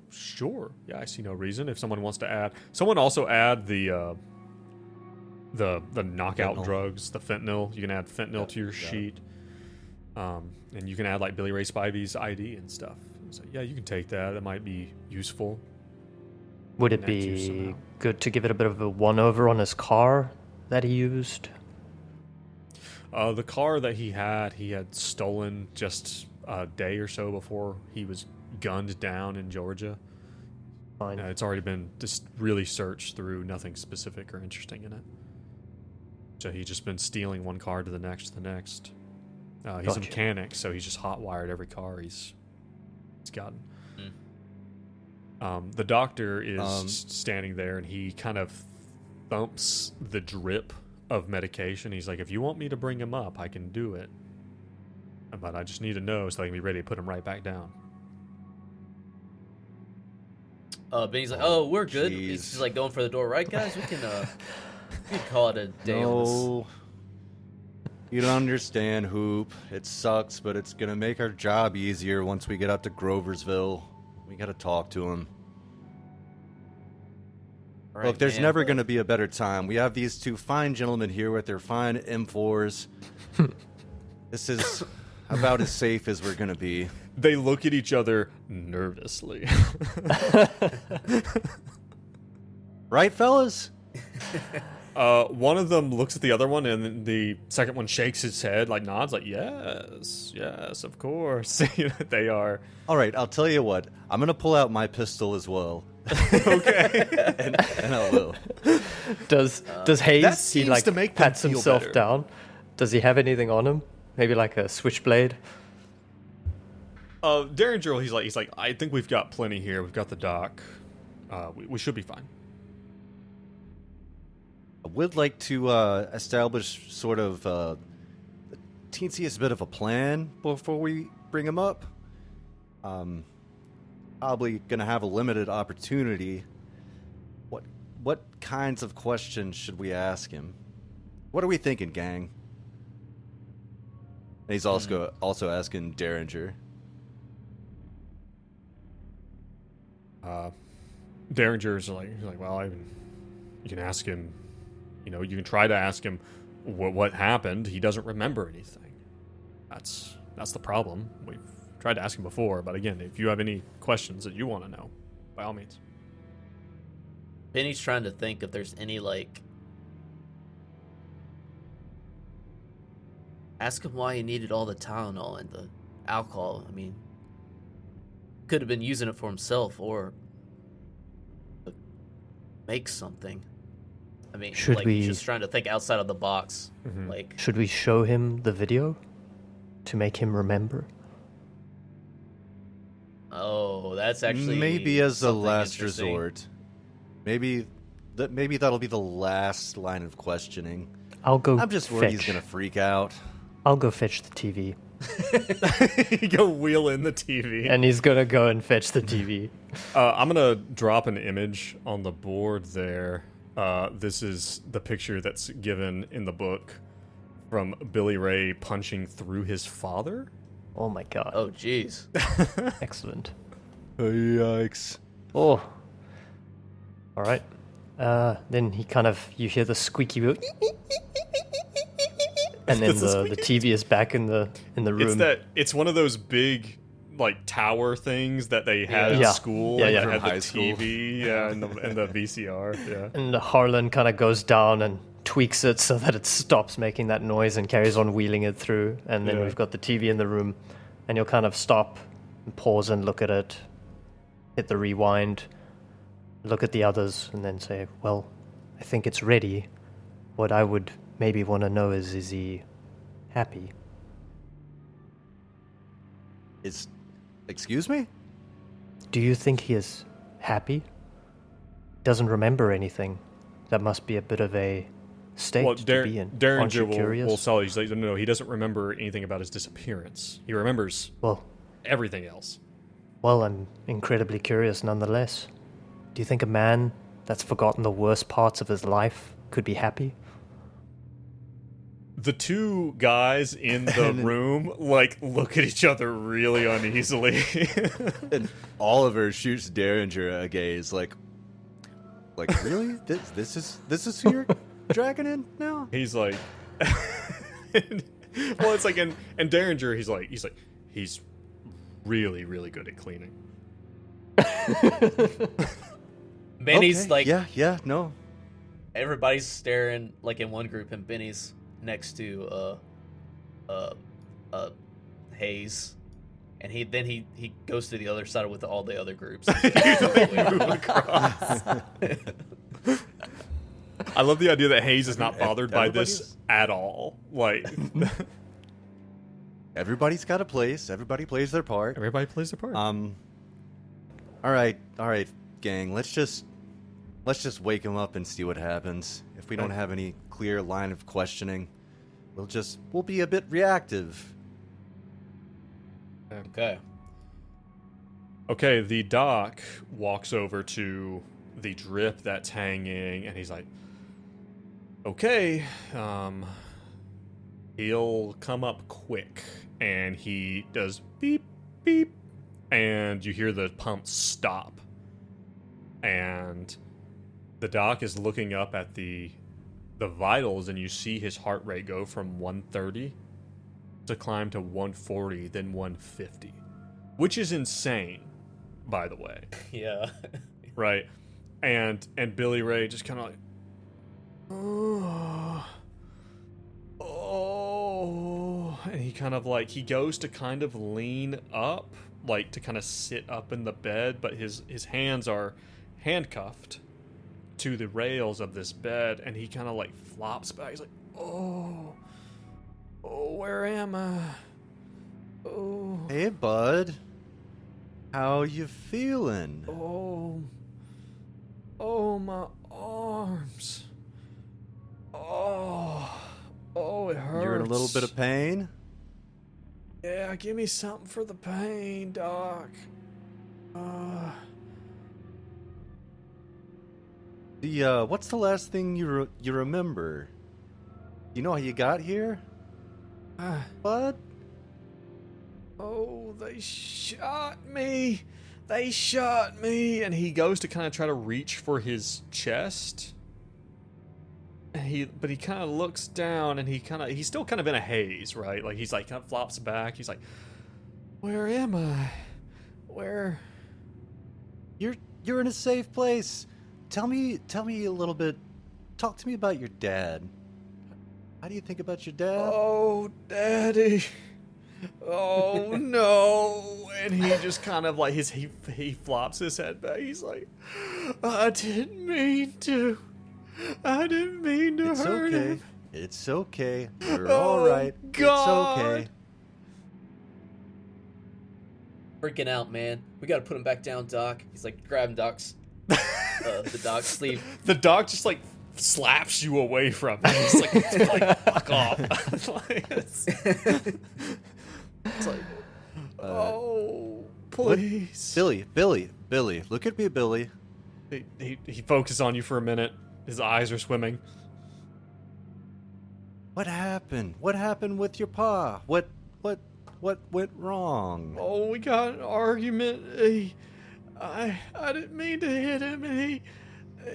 Sure. Yeah, I see no reason. If someone wants to add... Someone also add the knockout Fentanyl. drugs, the fentanyl. You can add fentanyl to your sheet. And you can add like Billy Ray Spivey's ID and stuff. So yeah, you can take that. That might be useful. Would it Connect you be somehow. good to give it a bit of a one-over on his car that he used? The car that he had stolen just a day or so before he was gunned down in Georgia. Fine. It's already been just really searched through, nothing specific or interesting in it. So he's just been stealing one car to the next to the next. He's a Gotcha. mechanic, so he's just hot-wired every car he's gotten. The doctor is standing there, and he kind of thumps the drip of medication. He's like, if you want me to bring him up, I can do it. But I just need to know so I can be ready to put him right back down. Benny's like, oh, we're good. Jeez. He's just like going for the door, right, guys? We can You call it a day on the No. You don't understand, Hoop. It sucks, but it's gonna make our job easier once we get up to Groversville. We gotta talk to him. All right, Look, there's man, never but- gonna be a better time. We have these two fine gentlemen here with their fine M4s. This is about as safe as we're gonna be. They look at each other nervously. Right, fellas? One of them looks at the other one, and then the second one shakes his head, like nods, like yes, yes, of course. You know, they are. All right, I'll tell you what. I'm gonna pull out my pistol as well. Okay. and I will. Does Hayes that he seems like to make them pats feel himself better. down? Does he have anything on him? Maybe like a switchblade? Derringer, he's like, I think we've got plenty here. We've got the dock. We should be fine. I would like to establish sort of the teensiest bit of a plan before we bring him up. Probably gonna have a limited opportunity. What kinds of questions should we ask him? What are we thinking, gang? And he's also asking Derringer. Derringer's like, well, you can ask him. You know, you can try to ask him what happened. He doesn't remember anything. That's the problem. We've tried to ask him before, but again, if you have any questions that you want to know, by all means. Benny's trying to think if there's any, like... Ask him why he needed all the Tylenol and the alcohol. I mean, could have been using it for himself or to make something. I mean, Should like, we- he's just trying to think outside of the box. Mhm. Like, Should we show him the video to make him remember? oh, that's actually Maybe as a something last interesting. resort. Maybe that'll be the last line of questioning. I'll go. I'm just worried he's fetch. gonna freak out. I'll go fetch the TV, You go wheel in the TV. and he's gonna go and fetch the TV. I'm gonna drop an image on the board there. This is the picture that's given in the book from Billy Ray punching through his father. Oh my god! Oh, jeez. Excellent. Yikes. Oh. All right. Then you hear the squeaky wheel, and then the TV is back in the room. It's one of those big like tower things that they had Yeah. at school. Yeah, like, yeah. they From had the high school. TV, yeah, and the VCR, yeah. And Harlan kind of goes down and tweaks it so that it stops making that noise and carries on wheeling it through. And then Yeah. we've got the TV in the room, and you'll kind of stop and pause and look at it, hit the rewind, look at the others, and then say, well, I think it's ready. What I would maybe want to know is he happy? Excuse me? Do you think he is happy? Doesn't remember anything. That must be a bit of a state Well, to be in. Aren't Derringer you will curious? tell you, he's like, no, he doesn't remember anything about his disappearance. He remembers Well, everything else. I'm incredibly curious nonetheless. Do you think a man that's forgotten the worst parts of his life could be happy? The two guys in the room like look at each other really uneasily. And Oliver shoots Derringer a gaze like really? This is who you're dragging in now? He's like, well, it's like, and Derringer, he's really, really good at cleaning. Benny's Okay, like, yeah, no. everybody's staring like in one group, and Benny's next to Hayes, and he goes to the other side with all the other groups. Move across. I love the idea that Hayes is not bothered by this Everybody's- at all. Like, Everybody's got a place. Everybody plays their part. everybody plays their part. All right, gang. Let's just wake him up and see what happens. If we don't have any clear line of questioning, we'll be a bit reactive. Okay. Okay, the doc walks over to the drip that's hanging, and he's like, Okay, he'll come up quick, and he does beep, beep, and you hear the pump stop. And the doc is looking up at the vitals, and you see his heart rate go from 130 to climb to 140, then 150, which is insane, by the way. Yeah. Right? And Billy Ray just kind of like, oh, and he kind of like, he goes to kind of lean up, like to kind of sit up in the bed, but his hands are handcuffed to the rails of this bed, and he kind of like flops back. He's like, oh, where am I? Oh, Hey, bud. How you feeling? oh, my arms. Oh, it hurts. You're in a little bit of pain? Yeah, give me something for the pain, Doc. What's the last thing you remember? You know how you got here, bud? Oh, they shot me. They shot me. And he goes to kind of try to reach for his chest. But he kind of looks down, and he's still kind of in a haze, right? Like he's like kind of flops back. He's like, where am I? Where? You're in a safe place. Tell me a little bit. Talk to me about your dad. How do you think about your dad? Oh, Daddy. Oh no. And he just kind of like he flops his head back. He's like, I didn't mean to hurt him. It's okay. You're all right. God. It's okay. Freaking out, man. We gotta put him back down, Doc. He's like grabbing the doc's sleeve. The doc just like slaps you away from him. He's like fuck off. It's like, oh, please. Billy, look at me, Billy. He focuses on you for a minute. His eyes are swimming. What happened? What happened with your pa? What went wrong? Oh, we got an argument. I didn't mean to hit him. And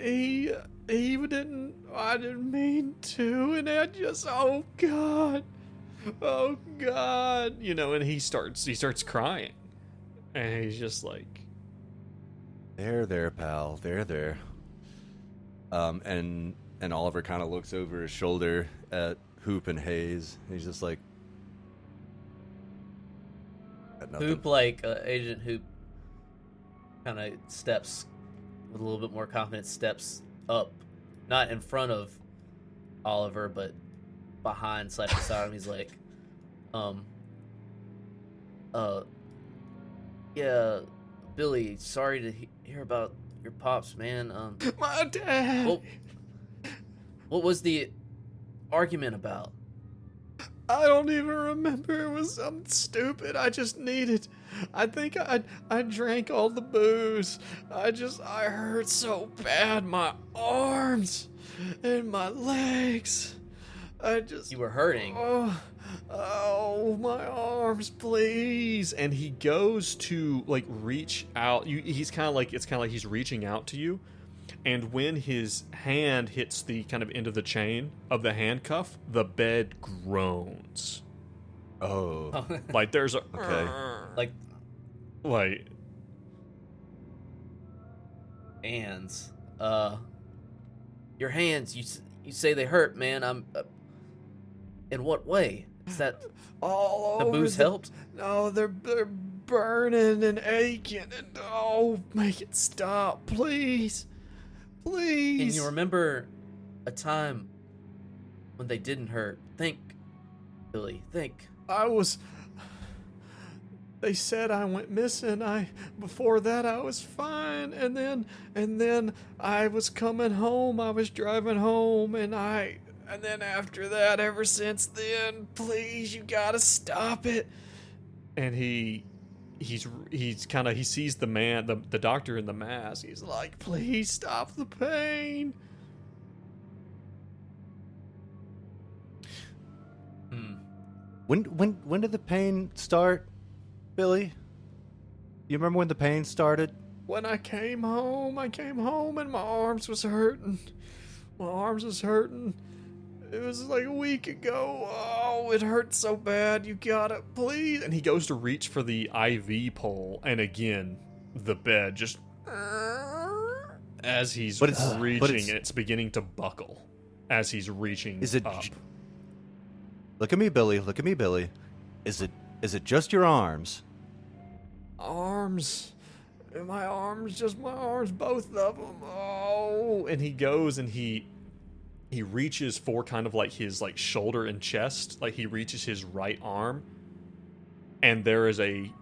he didn't. I didn't mean to. And I just, oh God, you know. And he starts crying, and he's just like, There, pal. There. And Oliver kind of looks over his shoulder at Hoop and Hayes. He's just like, got nothing. Hoop, like Agent Hoop, kind of steps with a little bit more confidence, steps up, not in front of Oliver, but behind, side beside him. He's like, yeah, Billy, sorry to hear about your pops, man. my dad. What was the argument about? I don't even remember. It was something stupid. I think I drank all the booze. I hurt so bad. My arms and my legs. You were hurting. Oh, my arms, please. And he goes to like reach out. It's kind of like he's reaching out to you. And when his hand hits the kind of end of the chain of the handcuff, the bed groans. Oh. Like there's a... Like... Hands. Your hands, you say they hurt, man. In what way? Is that... all the over booze helped? No, they're burning and aching. And oh, make it stop, please. Please. Can you remember a time when they didn't hurt? Think, Billy, think. They said I went missing. Before that I was fine, and then I was coming home. I was driving home, and then after that, ever since then, please, you gotta stop it. And he sees the man, the doctor in the mask. He's like, please stop the pain. When did the pain start, Billy? You remember when the pain started? When I came home and my arms was hurting. My arms was hurting. It was like a week ago. Oh, it hurts so bad. You gotta, please. And he goes to reach for the IV pole, and again, the bed just as he's reaching, it's beginning to buckle as he's reaching up. Look at me, Billy. Look at me, Billy. Is it just your arms? Arms. My arms, just my arms, both of them. Oh, and he goes and he reaches for kind of like his like shoulder and chest, like he reaches his right arm, and there is a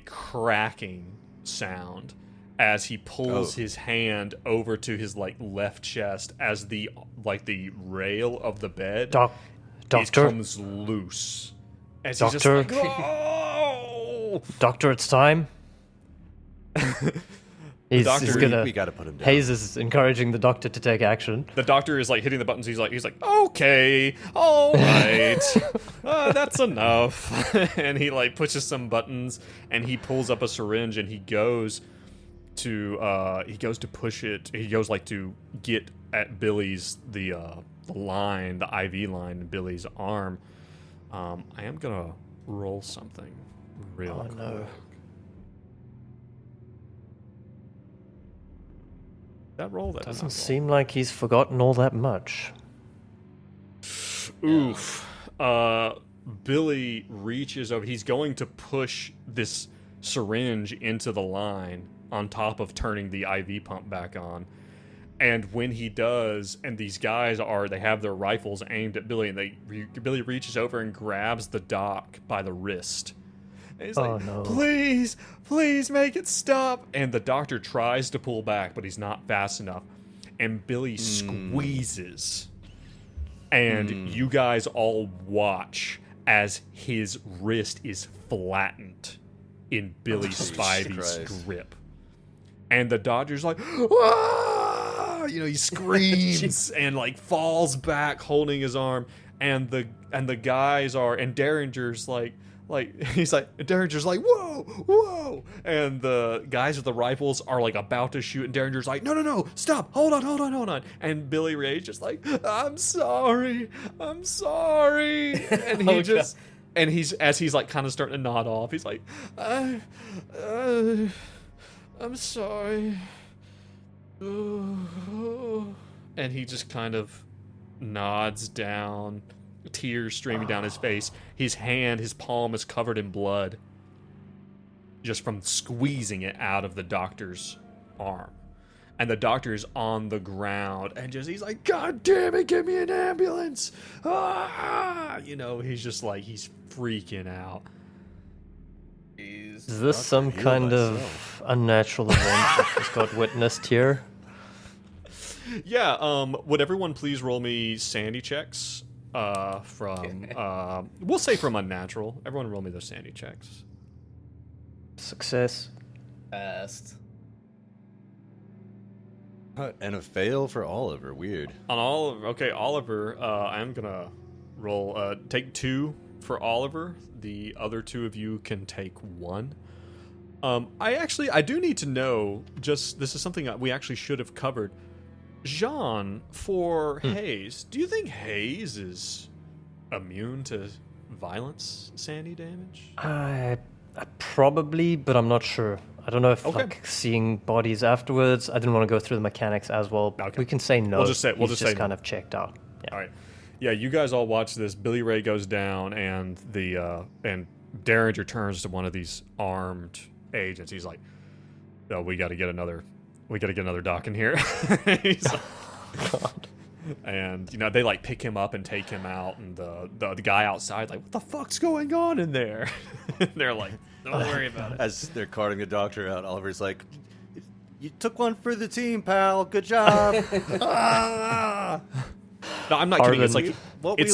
cracking sound as he pulls his hand over to his like left chest as the rail of the bed Doctor comes loose. As Doctor, he's just like, oh! Doctor, it's time. He's gonna. We gotta put him down. Hayes is encouraging the doctor to take action. The doctor is like hitting the buttons. He's like, okay, all right, that's enough. And he like pushes some buttons, and he pulls up a syringe, and he goes to push it. He goes like to get at Billy's the line, the IV line in Billy's arm. I am gonna roll something real quick. No. That roll that Doesn't seem like he's forgotten all that much. Oof. Billy reaches over. He's going to push this syringe into the line on top of turning the IV pump back on. And when he does, and these guys they have their rifles aimed at Billy, and Billy reaches over and grabs the doc by the wrist. And he's like, no. please make it stop. And the doctor tries to pull back, but he's not fast enough. And Billy squeezes. And you guys all watch as his wrist is flattened in Billy Spivey's grip. And the doctor's like, "Wah!" He screams and like falls back holding his arm. And the guys and Derringer's like he's like, Derringer's like, whoa, and the guys with the rifles are like about to shoot, and Derringer's like, no, stop, hold on, and Billy Ray's just like, I'm sorry, and he and he's like kind of starting to nod off, he's like, I'm sorry, and he just kind of nods down, tears streaming down his face. His palm is covered in blood just from squeezing it out of the doctor's arm. And the doctor is on the ground and he's like, God damn it, get me an ambulance. He's just like, he's freaking out. Is this some kind of unnatural event that just got witnessed here? Yeah, would everyone please roll me sanity checks? We'll say from unnatural. Everyone roll me those sanity checks. Success. Fast. And a fail for Oliver. Weird. On Oliver, okay, Oliver, I'm gonna roll, take 2 for Oliver. The other 2 of you can take 1. I do need to know, this is something that we actually should have covered. Jean, for Hayes, do you think Hayes is immune to violence sanity damage? Probably, but I'm not sure. I don't know if like seeing bodies afterwards. I didn't want to go through the mechanics as well. Okay. We can say no. We'll just say kind of checked out. Yeah. All right. Yeah, you guys all watch this. Billy Ray goes down, and and Derringer turns to one of these armed agents. He's like, "Oh, we got to get another doc in here." He's like, God. And they like pick him up and take him out, and the guy outside like, what the fuck's going on in there? And they're like, don't worry about it. As they're carting the doctor out, Oliver's like, you took one for the team, pal, good job. No, I'm not kidding. It's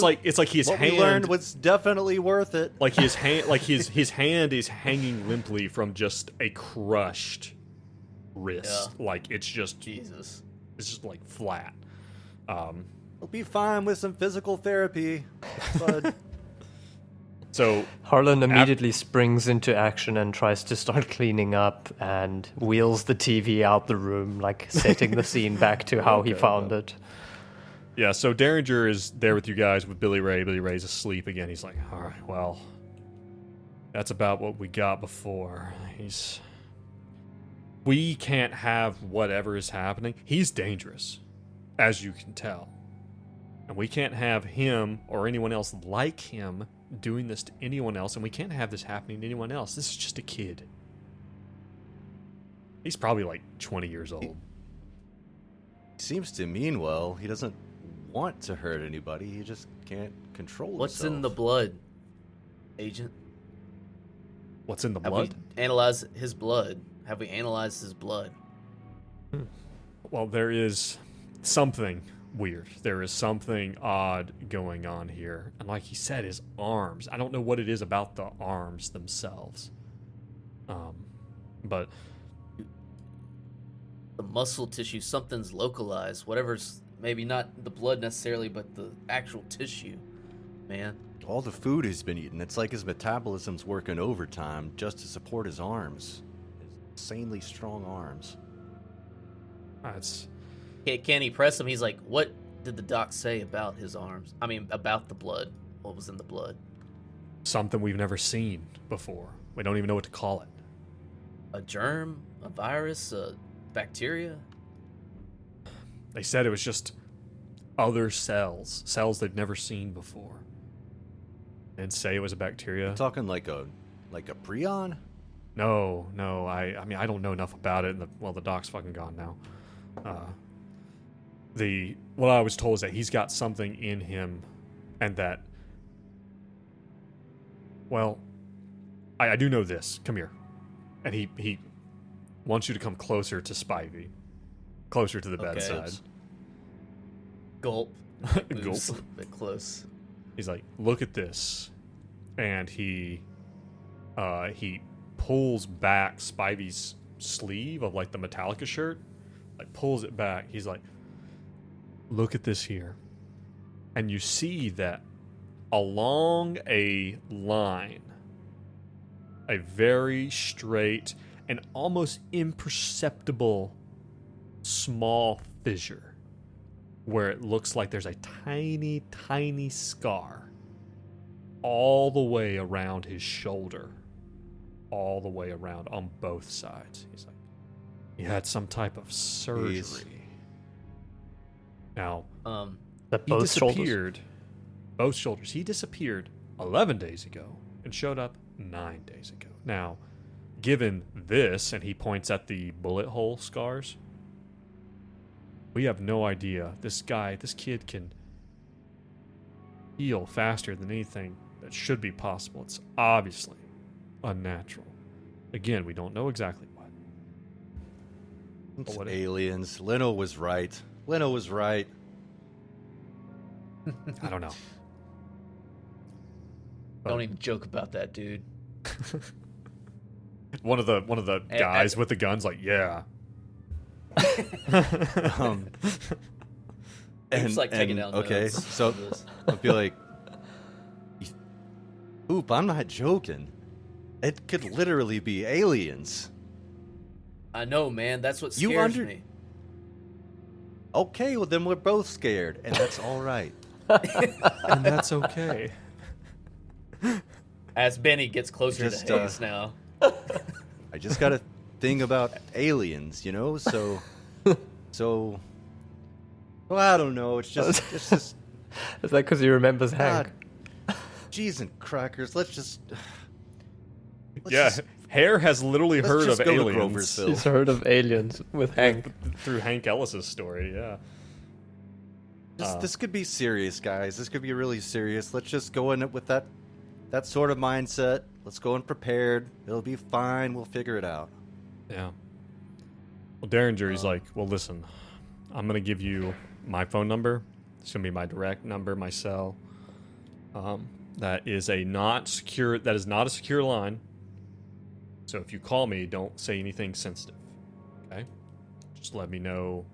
like his hand. We learned was definitely worth it. Like his hand, his hand is hanging limply from just a crushed wrist. Yeah. Like it's just Jesus. It's just like flat. We'll be fine with some physical therapy, bud. So Harlan immediately springs into action and tries to start cleaning up and wheels the TV out the room, like setting the scene back to how he found it. yeah, so Derringer is there with you guys with Billy Ray. Billy Ray's asleep again. He's like, all right, well, that's about what we got before. We can't have whatever is happening. He's dangerous, as you can tell. And we can't have him or anyone else like him doing this to anyone else, and we can't have this happening to anyone else. This is just a kid. He's probably like 20 years old. He seems to mean well. He doesn't want to hurt anybody. He just can't control What's himself. in the blood, Agent? What's in the Have blood? we analyzed his blood? Have we analyzed his blood? Well, there is something weird. There is something odd going on here. And like he said, his arms. I don't know what it is about the arms themselves. But The muscle tissue, something's localized. Whatever's, maybe not the blood necessarily, but the actual tissue, man. All the food he's been eating, it's like his metabolism's working overtime just to support his arms. His insanely strong arms. that's Can he press him? He's like, what did the doc say about his arms? I mean, about the blood. What was in the blood? something we've never seen before. We don't even know what to call it. A germ? A virus? A bacteria? They said it was just other cells they've never seen before. And say it was a bacteria. You talking like a prion? No. I mean, I don't know enough about it. And the doc's fucking gone now. What I was told is that he's got something in him, and that. Well, I do know this. Come here, and he wants you to come closer to Spivey, closer to the Okay. bedside. Gulp. Gulp. Moves a bit close. He's like, look at this, and he pulls back Spivey's sleeve of like the Metallica shirt, like pulls it back. He's like, look at this here, and you see that along a line, a very straight and almost imperceptible small fissure, where it looks like there's a tiny, tiny scar all the way around his shoulder, all the way around on both sides. He's like, he had some type of surgery. Jeez. Now, That he both shoulders. disappeared. Both shoulders. He disappeared 11 days ago and showed up 9 days ago. Now, given this, and he points at the bullet hole scars, we have no idea. This kid can heal faster than anything that should be possible. It's obviously unnatural. Again, we don't know exactly what. It's what- aliens. Leno was right. I don't know. Don't even joke about that, dude. One of the guys with the guns, like, yeah. Um, He's like taking down okay, notes so for this. I'll be like, Oop, I'm not joking. It could literally be aliens. I know, man. That's what You scares under- me. Okay, well then we're both scared, and that's all right. And that's okay. As Benny gets closer Just, to Hayes now. I just got a thing about aliens, so well, I don't know. It's just Is that because he remembers God, Hank? cheese and crackers. Let's Yeah, just- Hare has literally let's heard just of go to aliens Groversville. He's heard of aliens with Hank. through Hank Ellis's story. Yeah. This could be serious, guys. This could be really serious. Let's just go in it with that sort of mindset. Let's go in prepared. It'll be fine. We'll figure it out. Yeah. Well, Derringer's like, well, listen, I'm gonna give you my phone number. It's gonna be my direct number, my cell. That is not a secure line. So if you call me, don't say anything sensitive. Okay? Just let me know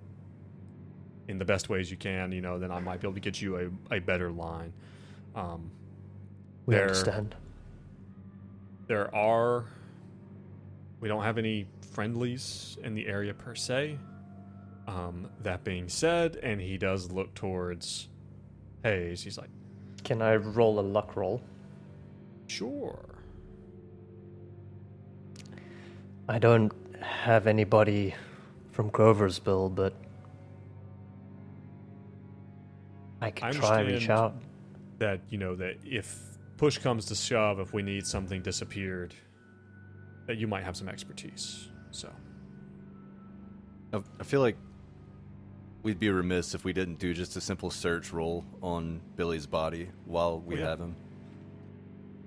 in the best ways you can. Then I might be able to get you a better line. We There- understand. We don't have any friendlies in the area per se. That being said, and he does look towards Hayes. He's like, Can I roll a luck roll? sure. I don't have anybody from Groversville, but I could try and reach out. That, that if push comes to shove, if we need something disappeared, that you might have some expertise. So I feel like we'd be remiss if we didn't do just a simple search roll on Billy's body while we have him.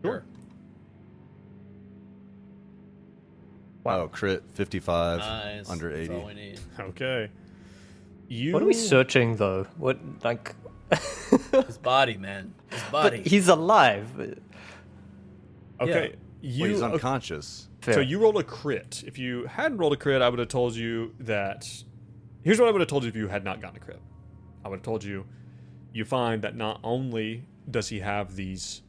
Sure. Wow, crit 55 Nice. under That's 80. all we need. Okay. You. What are we searching though? What like? His body, man. His body. But he's alive. Okay. Well, he's unconscious. Fair. So you rolled a crit. If you hadn't rolled a crit, I would have told you that. Here's what I would have told you if you had not gotten a crit. I would have told you, you find that not only does he have these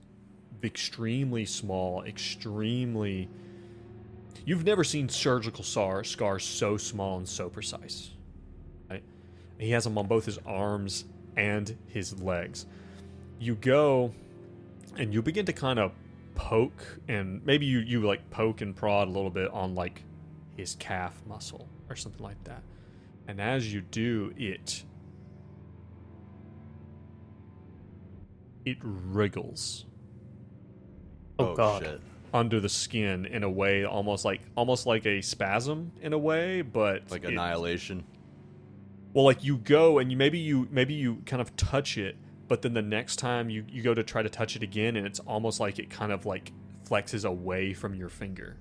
extremely small, extremely. You've never seen surgical scars so small and so precise. Right? He has them on both his arms and his legs. You go and you begin to kind of poke, and maybe you like poke and prod a little bit on like his calf muscle or something like that. And as you do, it wriggles Oh God. Shit. under the skin in a way almost like a spasm in a way, but Like annihilation. Well, like you go and maybe you kind of touch it, but then the next time you go to try to touch it again, and it's almost like it kind of like flexes away from your finger,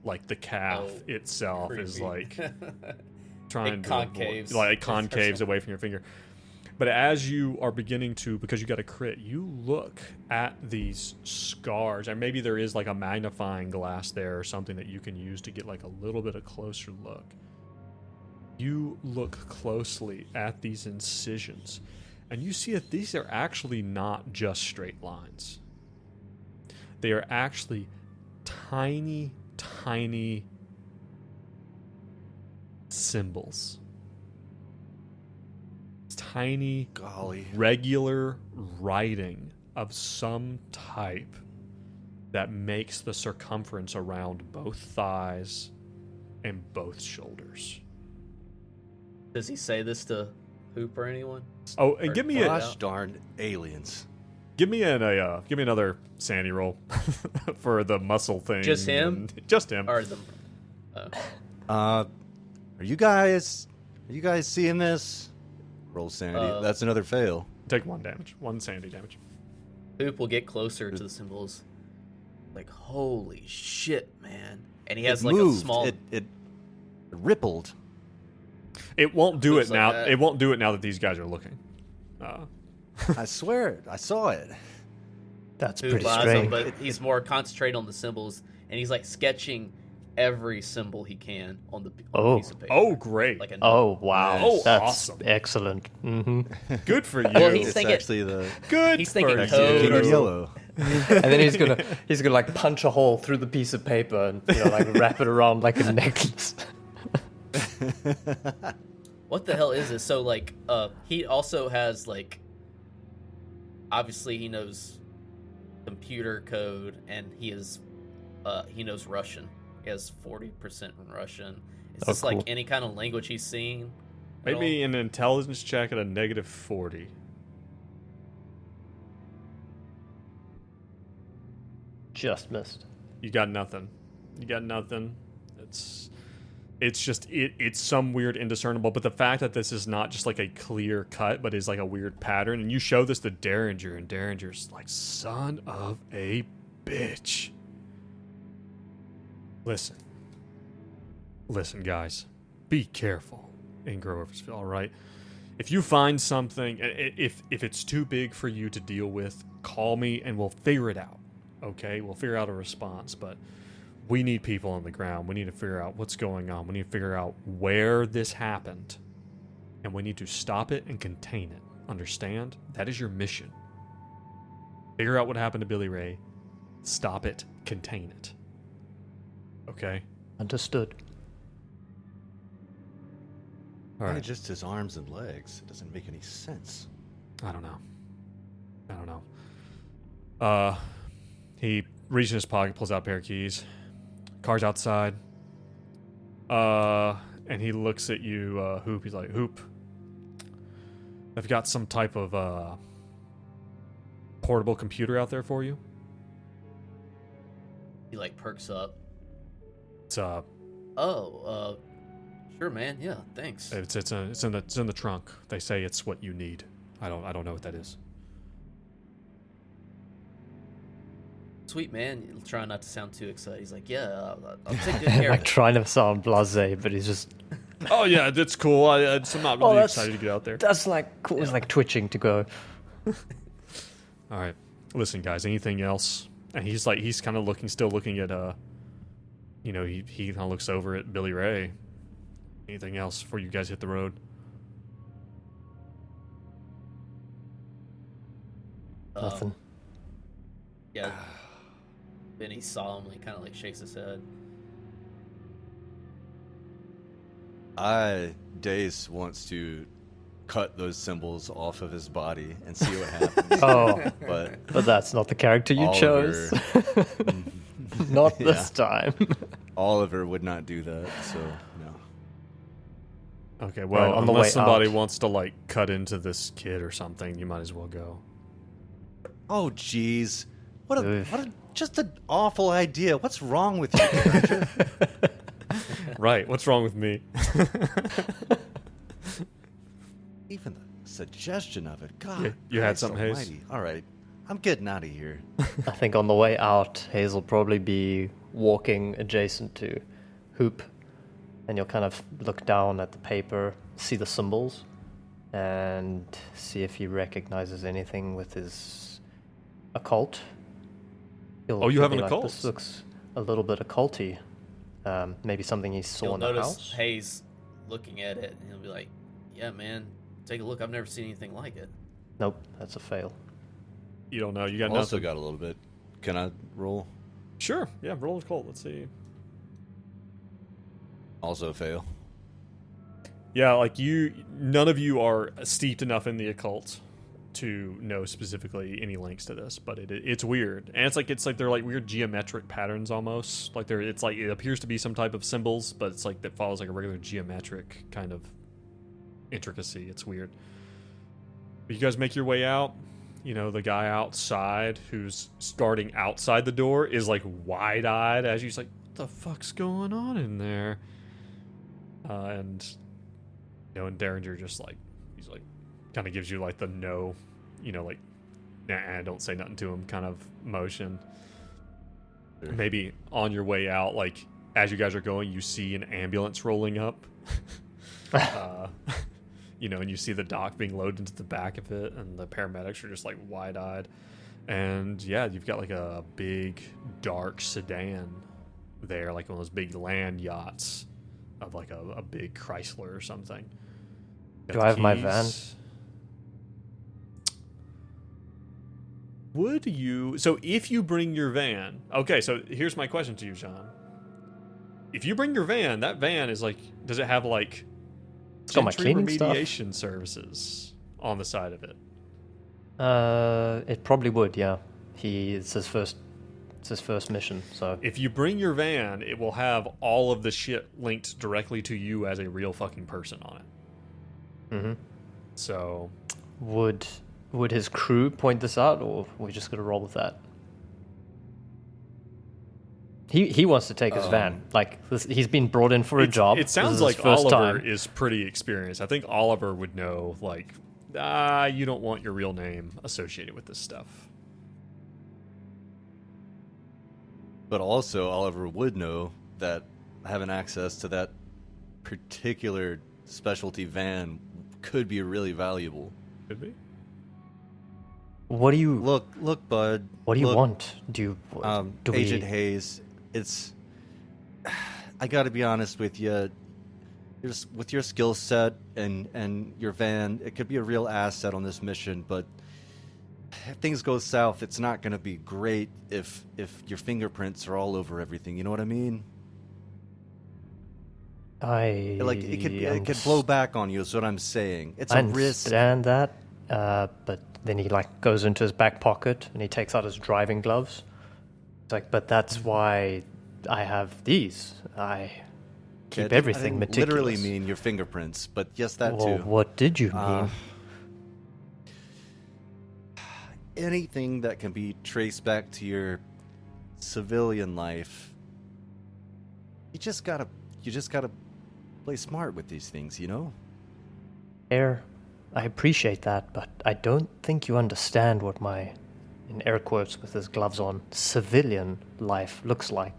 like the calf itself is creepy. like trying It to concaves. like it concaves away from your finger. But as you are beginning to, because you got a crit, you look at these scars, and maybe there is like a magnifying glass there or something that you can use to get like a little bit of closer look. You look closely at these incisions, and you see that these are actually not just straight lines. They are actually tiny, tiny symbols. Tiny, Golly. regular writing of some type that makes the circumference around both thighs and both shoulders. Does he say this to Hoop or anyone? Oh, and give me Gosh darn aliens. give me another sanity roll for the muscle thing. Just him? and- Just him. Or the. Are you guys seeing this? Roll sanity. That's another fail. Take 1 damage, 1 sanity damage. Hoop will get closer to the symbols. Like, holy shit, man. And he has It like moved. a small. It rippled. It won't do Looks it like now. that. It won't do it now that these guys are looking. I swear it. I saw it. That's Hoop pretty buys strange. them, but he's more concentrated on the symbols, and he's like sketching every symbol he can on the piece of paper. Oh, great. Like a Oh wow, Oh, that's awesome. excellent. hmm Good for you. Well, he's It's thinking- actually the Good he's for thinking you. code King or in yellow. And then he's gonna like punch a hole through the piece of paper and like wrap it around like a necklace. What the hell is this? So like, he also has like, obviously he knows computer code, and he knows Russian. He has 40% in Russian. Is this cool. like any kind of language he's seen? at Make all? me an intelligence check at a negative 40. Just missed. You got nothing. It's some weird indiscernible, but the fact that this is not just like a clear cut, but is like a weird pattern, and you show this to Derringer, and Derringer's like, son of a bitch. Listen, guys, be careful in Groversville, all right? If you find something, if it's too big for you to deal with, call me and we'll figure it out, okay? We'll figure out a response, but we need people on the ground. We need to figure out what's going on. We need to figure out where this happened, and we need to stop it and contain it. Understand? That is your mission. Figure out what happened to Billy Ray, stop it, contain it. Okay. Understood. All Why right. just his arms and legs? It doesn't make any sense. I don't know. He reaches in his pocket, pulls out a pair of keys. Car's outside. And he looks at you, Hoop. He's like, Hoop, I've got some type of portable computer out there for you. He like perks up. It's Sure, man. Yeah, thanks. it's in the trunk. They say it's what you need. I don't know what that is. Sweet, man. Trying not to sound too excited. He's like, yeah, I'll take good care of Like it. trying to sound blasé, but he's just Oh yeah, that's cool. I'm not really that's- excited to get out there. that's like cool. It's like twitching to go. All right, listen, guys. Anything else? And he's kind of still looking at he kind of looks over at Billy Ray. Anything else before you guys hit the road? Nothing. Yeah. Then he solemnly kind of like shakes his head. Dace wants to cut those symbols off of his body and see what happens. Oh, But but that's not the character you Oliver- chose. Not this time. Oliver would not do that, so no. Okay, well, on the unless way somebody out. wants to like cut into this kid or something, you might as well go. Oh, jeez. What Oof. a just an awful idea. What's wrong with you, character? Right. What's wrong with me? Even the suggestion of it. God. You had Christ something, Hayes? almighty. All right. I'm getting out of here. I think on the way out, Hayes will probably be walking adjacent to Hoop, and you'll kind of look down at the paper, see the symbols, and see if he recognizes anything with his occult. Oh, you have be an like, occult? This looks a little bit occulty. Maybe something he saw You'll in the notice house. Hayes looking at it, and he'll be like, yeah, man, take a look. I've never seen anything like it. Nope, that's a fail. You don't know. You got Also nothing. got a little bit. Can I roll? Sure. Yeah. Roll a cult. Let's see. Also fail. Yeah, like none of you are steeped enough in the occult to know specifically any links to this, but it's weird, and it's like they're like weird geometric patterns almost. Like it's like it appears to be some type of symbols, but it's like that follows like a regular geometric kind of intricacy. It's weird. But you guys make your way out. You know, the guy outside who's starting outside the door is like wide-eyed as you're like, what the fuck's going on in there? And and Derringer just like he's like kind of gives you like the no, like nah, don't say nothing to him kind of motion. Sure. Maybe on your way out, like as you guys are going, you see an ambulance rolling up. And you see the doc being loaded into the back of it, and the paramedics are just like wide-eyed. And yeah, you've got like a big dark sedan there, like one of those big land yachts of like a big Chrysler or something. Got Do the I have my van? keys. Would you? So if you bring your van, okay. So here's my question to you, John. If you bring your van, that van is like, does it have like It's got my gentry cleaning stuff. remediation services on the side of it? It probably would, yeah. It's his first mission, so If you bring your van, it will have all of the shit linked directly to you as a real fucking person on it. hmm So would his crew point this out, or are we just gonna roll with that? He wants to take his van. Like he's been brought in for a job. It This sounds is his like first Oliver time. is pretty experienced. I think Oliver would know, like, you don't want your real name associated with this stuff. But also, Oliver would know that having access to that particular specialty van could be really valuable. Could be. What do you Look, bud. What do you look, want? Do Agent we? Hayes, it's. I got to be honest with you. With your skill set and your van, it could be a real asset on this mission. But if things go south, it's not going to be great if your fingerprints are all over everything. You know what I mean? Like it could blow back on you. Is what I'm saying. It's I a risk. understand that, but then he like goes into his back pocket and he takes out his driving gloves. It's like, but that's why I have these. I keep everything I didn't meticulous. literally mean your fingerprints, but yes, that Well, too. what did you mean? Anything that can be traced back to your civilian life. You just gotta play smart with these things, you know? Air, I appreciate that, but I don't think you understand what my, in air quotes with his gloves on, civilian life looks like.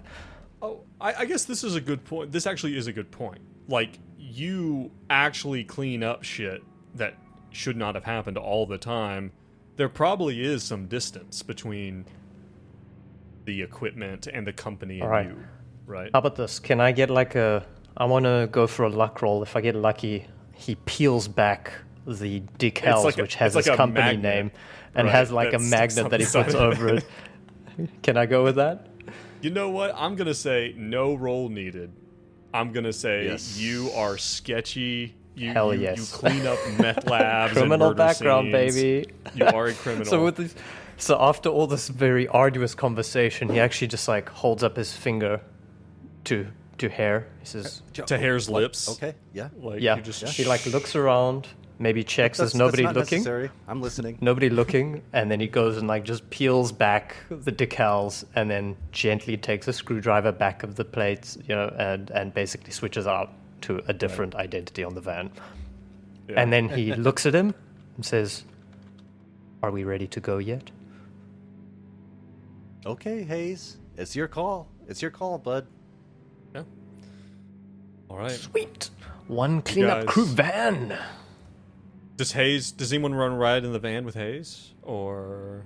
Oh, I guess this is a good point. This actually is a good point. Like, you actually clean up shit that should not have happened all the time. There probably is some distance between the equipment and the company and Alright. you, right? How about this? Can I get like I want to go for a luck roll. If I get lucky, he peels back the decals, like which has it's his like a company magnet, name, and right, has like a that sticks magnet on that he the side puts of over it. Can I go with that? You know what? I'm going to say no roll needed. I'm going to say Yes. you are sketchy. Hell you yes. clean up meth labs Criminal and murder background, scenes. baby. You are a criminal. So after all this very arduous conversation, he actually just like holds up his finger to Hare. He says, to Hare's lips. Okay, yeah. Like, "Yeah." you just He like looks around, maybe checks there's That's nobody not looking. necessary. I'm listening. Nobody looking, and then he goes and like just peels back the decals, and then gently takes a screwdriver back of the plates, and basically switches out to a different identity on the van. Yeah. And then he looks at him and says, "Are we ready to go yet?" Okay, Hayes. It's your call. It's your call, bud. Yeah. All right. Sweet. One cleanup guys- crew van. Does anyone run ride in the van with Hayes? Or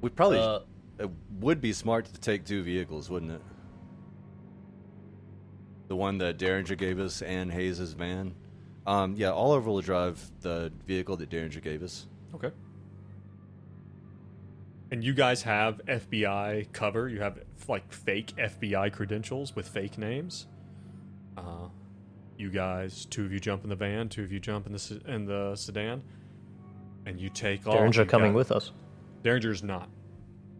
We probably it would be smart to take two vehicles, wouldn't it? The one that Derringer gave us and Hayes' van. Yeah, Oliver will drive the vehicle that Derringer gave us. okay. And you guys have FBI cover. You have like fake FBI credentials with fake names. You guys, two of you jump in the van, two of you jump in the sedan, and you take off. Derringer You coming got- with us. Derringer's not.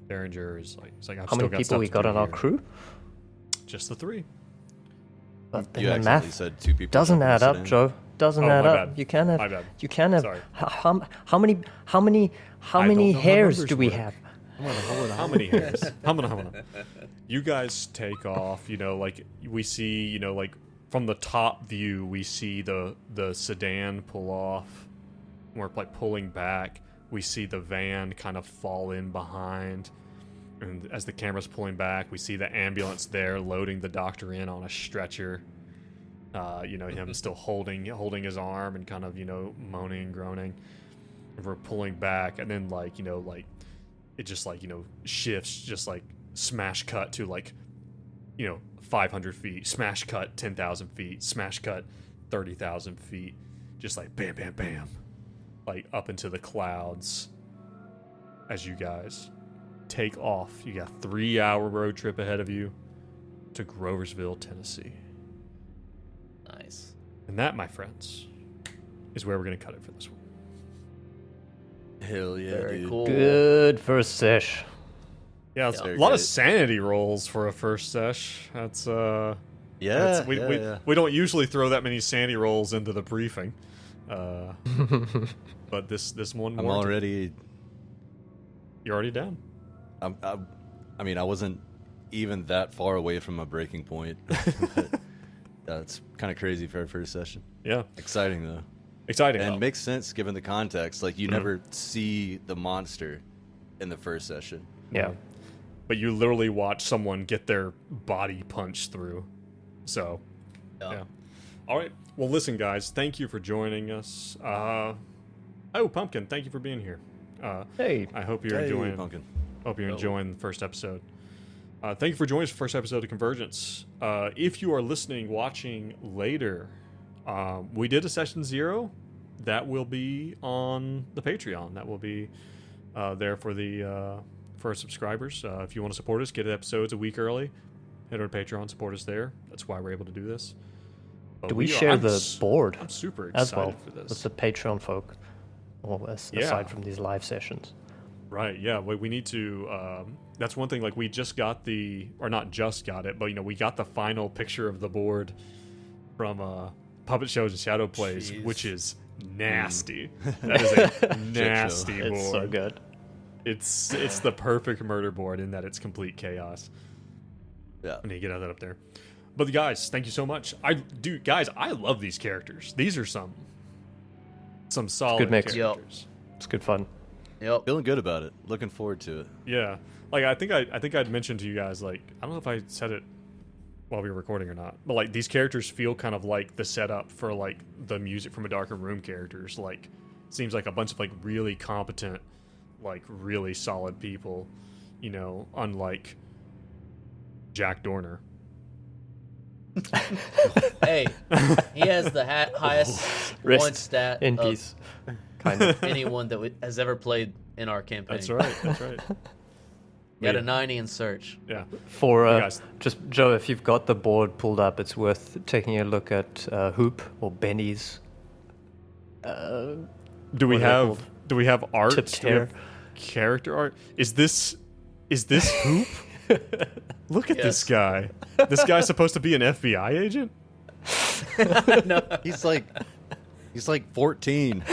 Derringer is like, he's like, I've How still many got people stuff we to got do on our here." crew? Just the three. But then You the accidentally math said two people. doesn't jumping in add the up, sedan. Joe. Doesn't Oh, add my up. bad. You can have. My bad. You can have. Sorry. How many I don't know how hairs numbers do we work. have? How many hairs? How many? You guys take off. Like we see. Like from the top view, we see the sedan pull off. We're like pulling back. We see the van kind of fall in behind, and as the camera's pulling back, we see the ambulance there loading the doctor in on a stretcher. Him still holding his arm and kind of moaning and groaning. And we're pulling back, and then it just shifts, just like smash cut to 500 feet, smash cut 10,000 feet, smash cut 30,000 feet, just like bam, bam, bam, like up into the clouds as you guys take off. You got a 3-hour road trip ahead of you to Groversville, Tennessee. Nice. And that, my friends, is where we're going to cut it for this one. Hell yeah, Very dude. cool. Good first sesh. Yeah, it's Very a lot of great. sanity rolls for a first sesh. That's Yeah, we, yeah, we, yeah. we don't usually throw that many sanity rolls into the briefing, but this one I'm warranted. already. You're already down. I mean, I wasn't even that far away from a breaking point. That's kind of crazy for our first session. Yeah, Exciting though, exciting. and makes sense given the context. Like you Mhm. never see the monster in the first session. Yeah. But you literally watch someone get their body punched through. So, yeah. All right. Well, listen, guys. Thank you for joining us. Pumpkin, thank you for being here. Hey. I hope you're Hey, enjoying. Pumpkin. Hope you're enjoying the first episode. Thank you for joining us for the first episode of Convergence. If you are listening, watching later, we did a session 0 that will be on the Patreon. That will be there for our subscribers. If you want to support us, get episodes a week early. Head over to Patreon, support us there. That's why we're able to do this. But Do we share the board I'm super as excited well for this. with the Patreon folk, or aside from these live sessions? Right, yeah. We need to. That's one thing. Like, we just got or not just got it, but we got the final picture of the board from Puppet Shows and Shadow Plays, Jeez. which is nasty. That is a nasty board. It's so good. It's the perfect murder board in that it's complete chaos. Yeah. I need to get that up there. But guys, thank you so much. Guys, I love these characters. These are some solid good mix. characters. It's good fun. Yep. Feeling good about it. Looking forward to it. Yeah, like I think I'd mentioned to you guys, like, I don't know if I said it while we were recording or not, but like these characters feel kind of like the setup for like the Music from a Darker Room characters. Like, seems like a bunch of like really competent, like really solid people, unlike Jack Dorner. Hey, he has the highest point stat in of peace, kind of. anyone that has ever played in our campaign. That's right. That's right. He had a Yeah. 90 in search. Yeah. For guys. just Joe, if you've got the board pulled up, it's worth taking a look at Hoop or Benny's. Do What we are they have called? art? Tipped Do we have hair. character art? Is this Hoop? Look at this Yes. guy. This guy's supposed to be an FBI agent? No. He's like 14.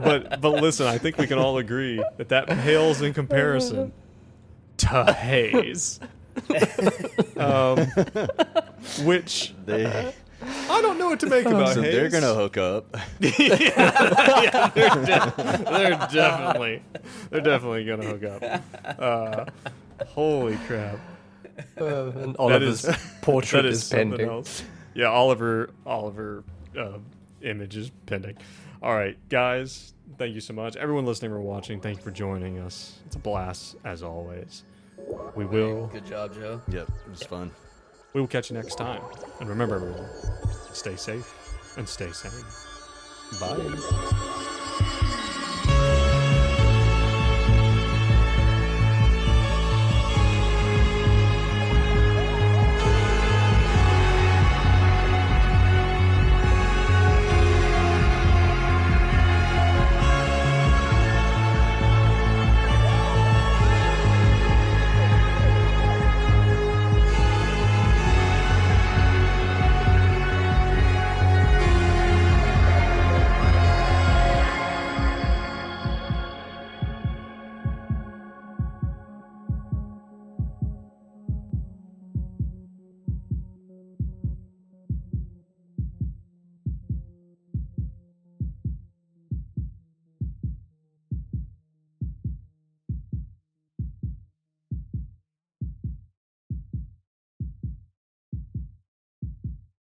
But listen, I think we can all agree that pales in comparison to Hayes. Which They I don't know what to make about so Hayes. they're gonna hook up. yeah, they're definitely gonna hook up. Holy crap! And Oliver's portrait That is something pending. else. Yeah, Oliver image is pending. All right, guys, thank you so much. Everyone listening or watching, thank you for joining us. It's a blast as always. We will Good job, Joe. Yep, it was fun. we will catch you next time. And remember, everyone, stay safe and stay sane. Bye.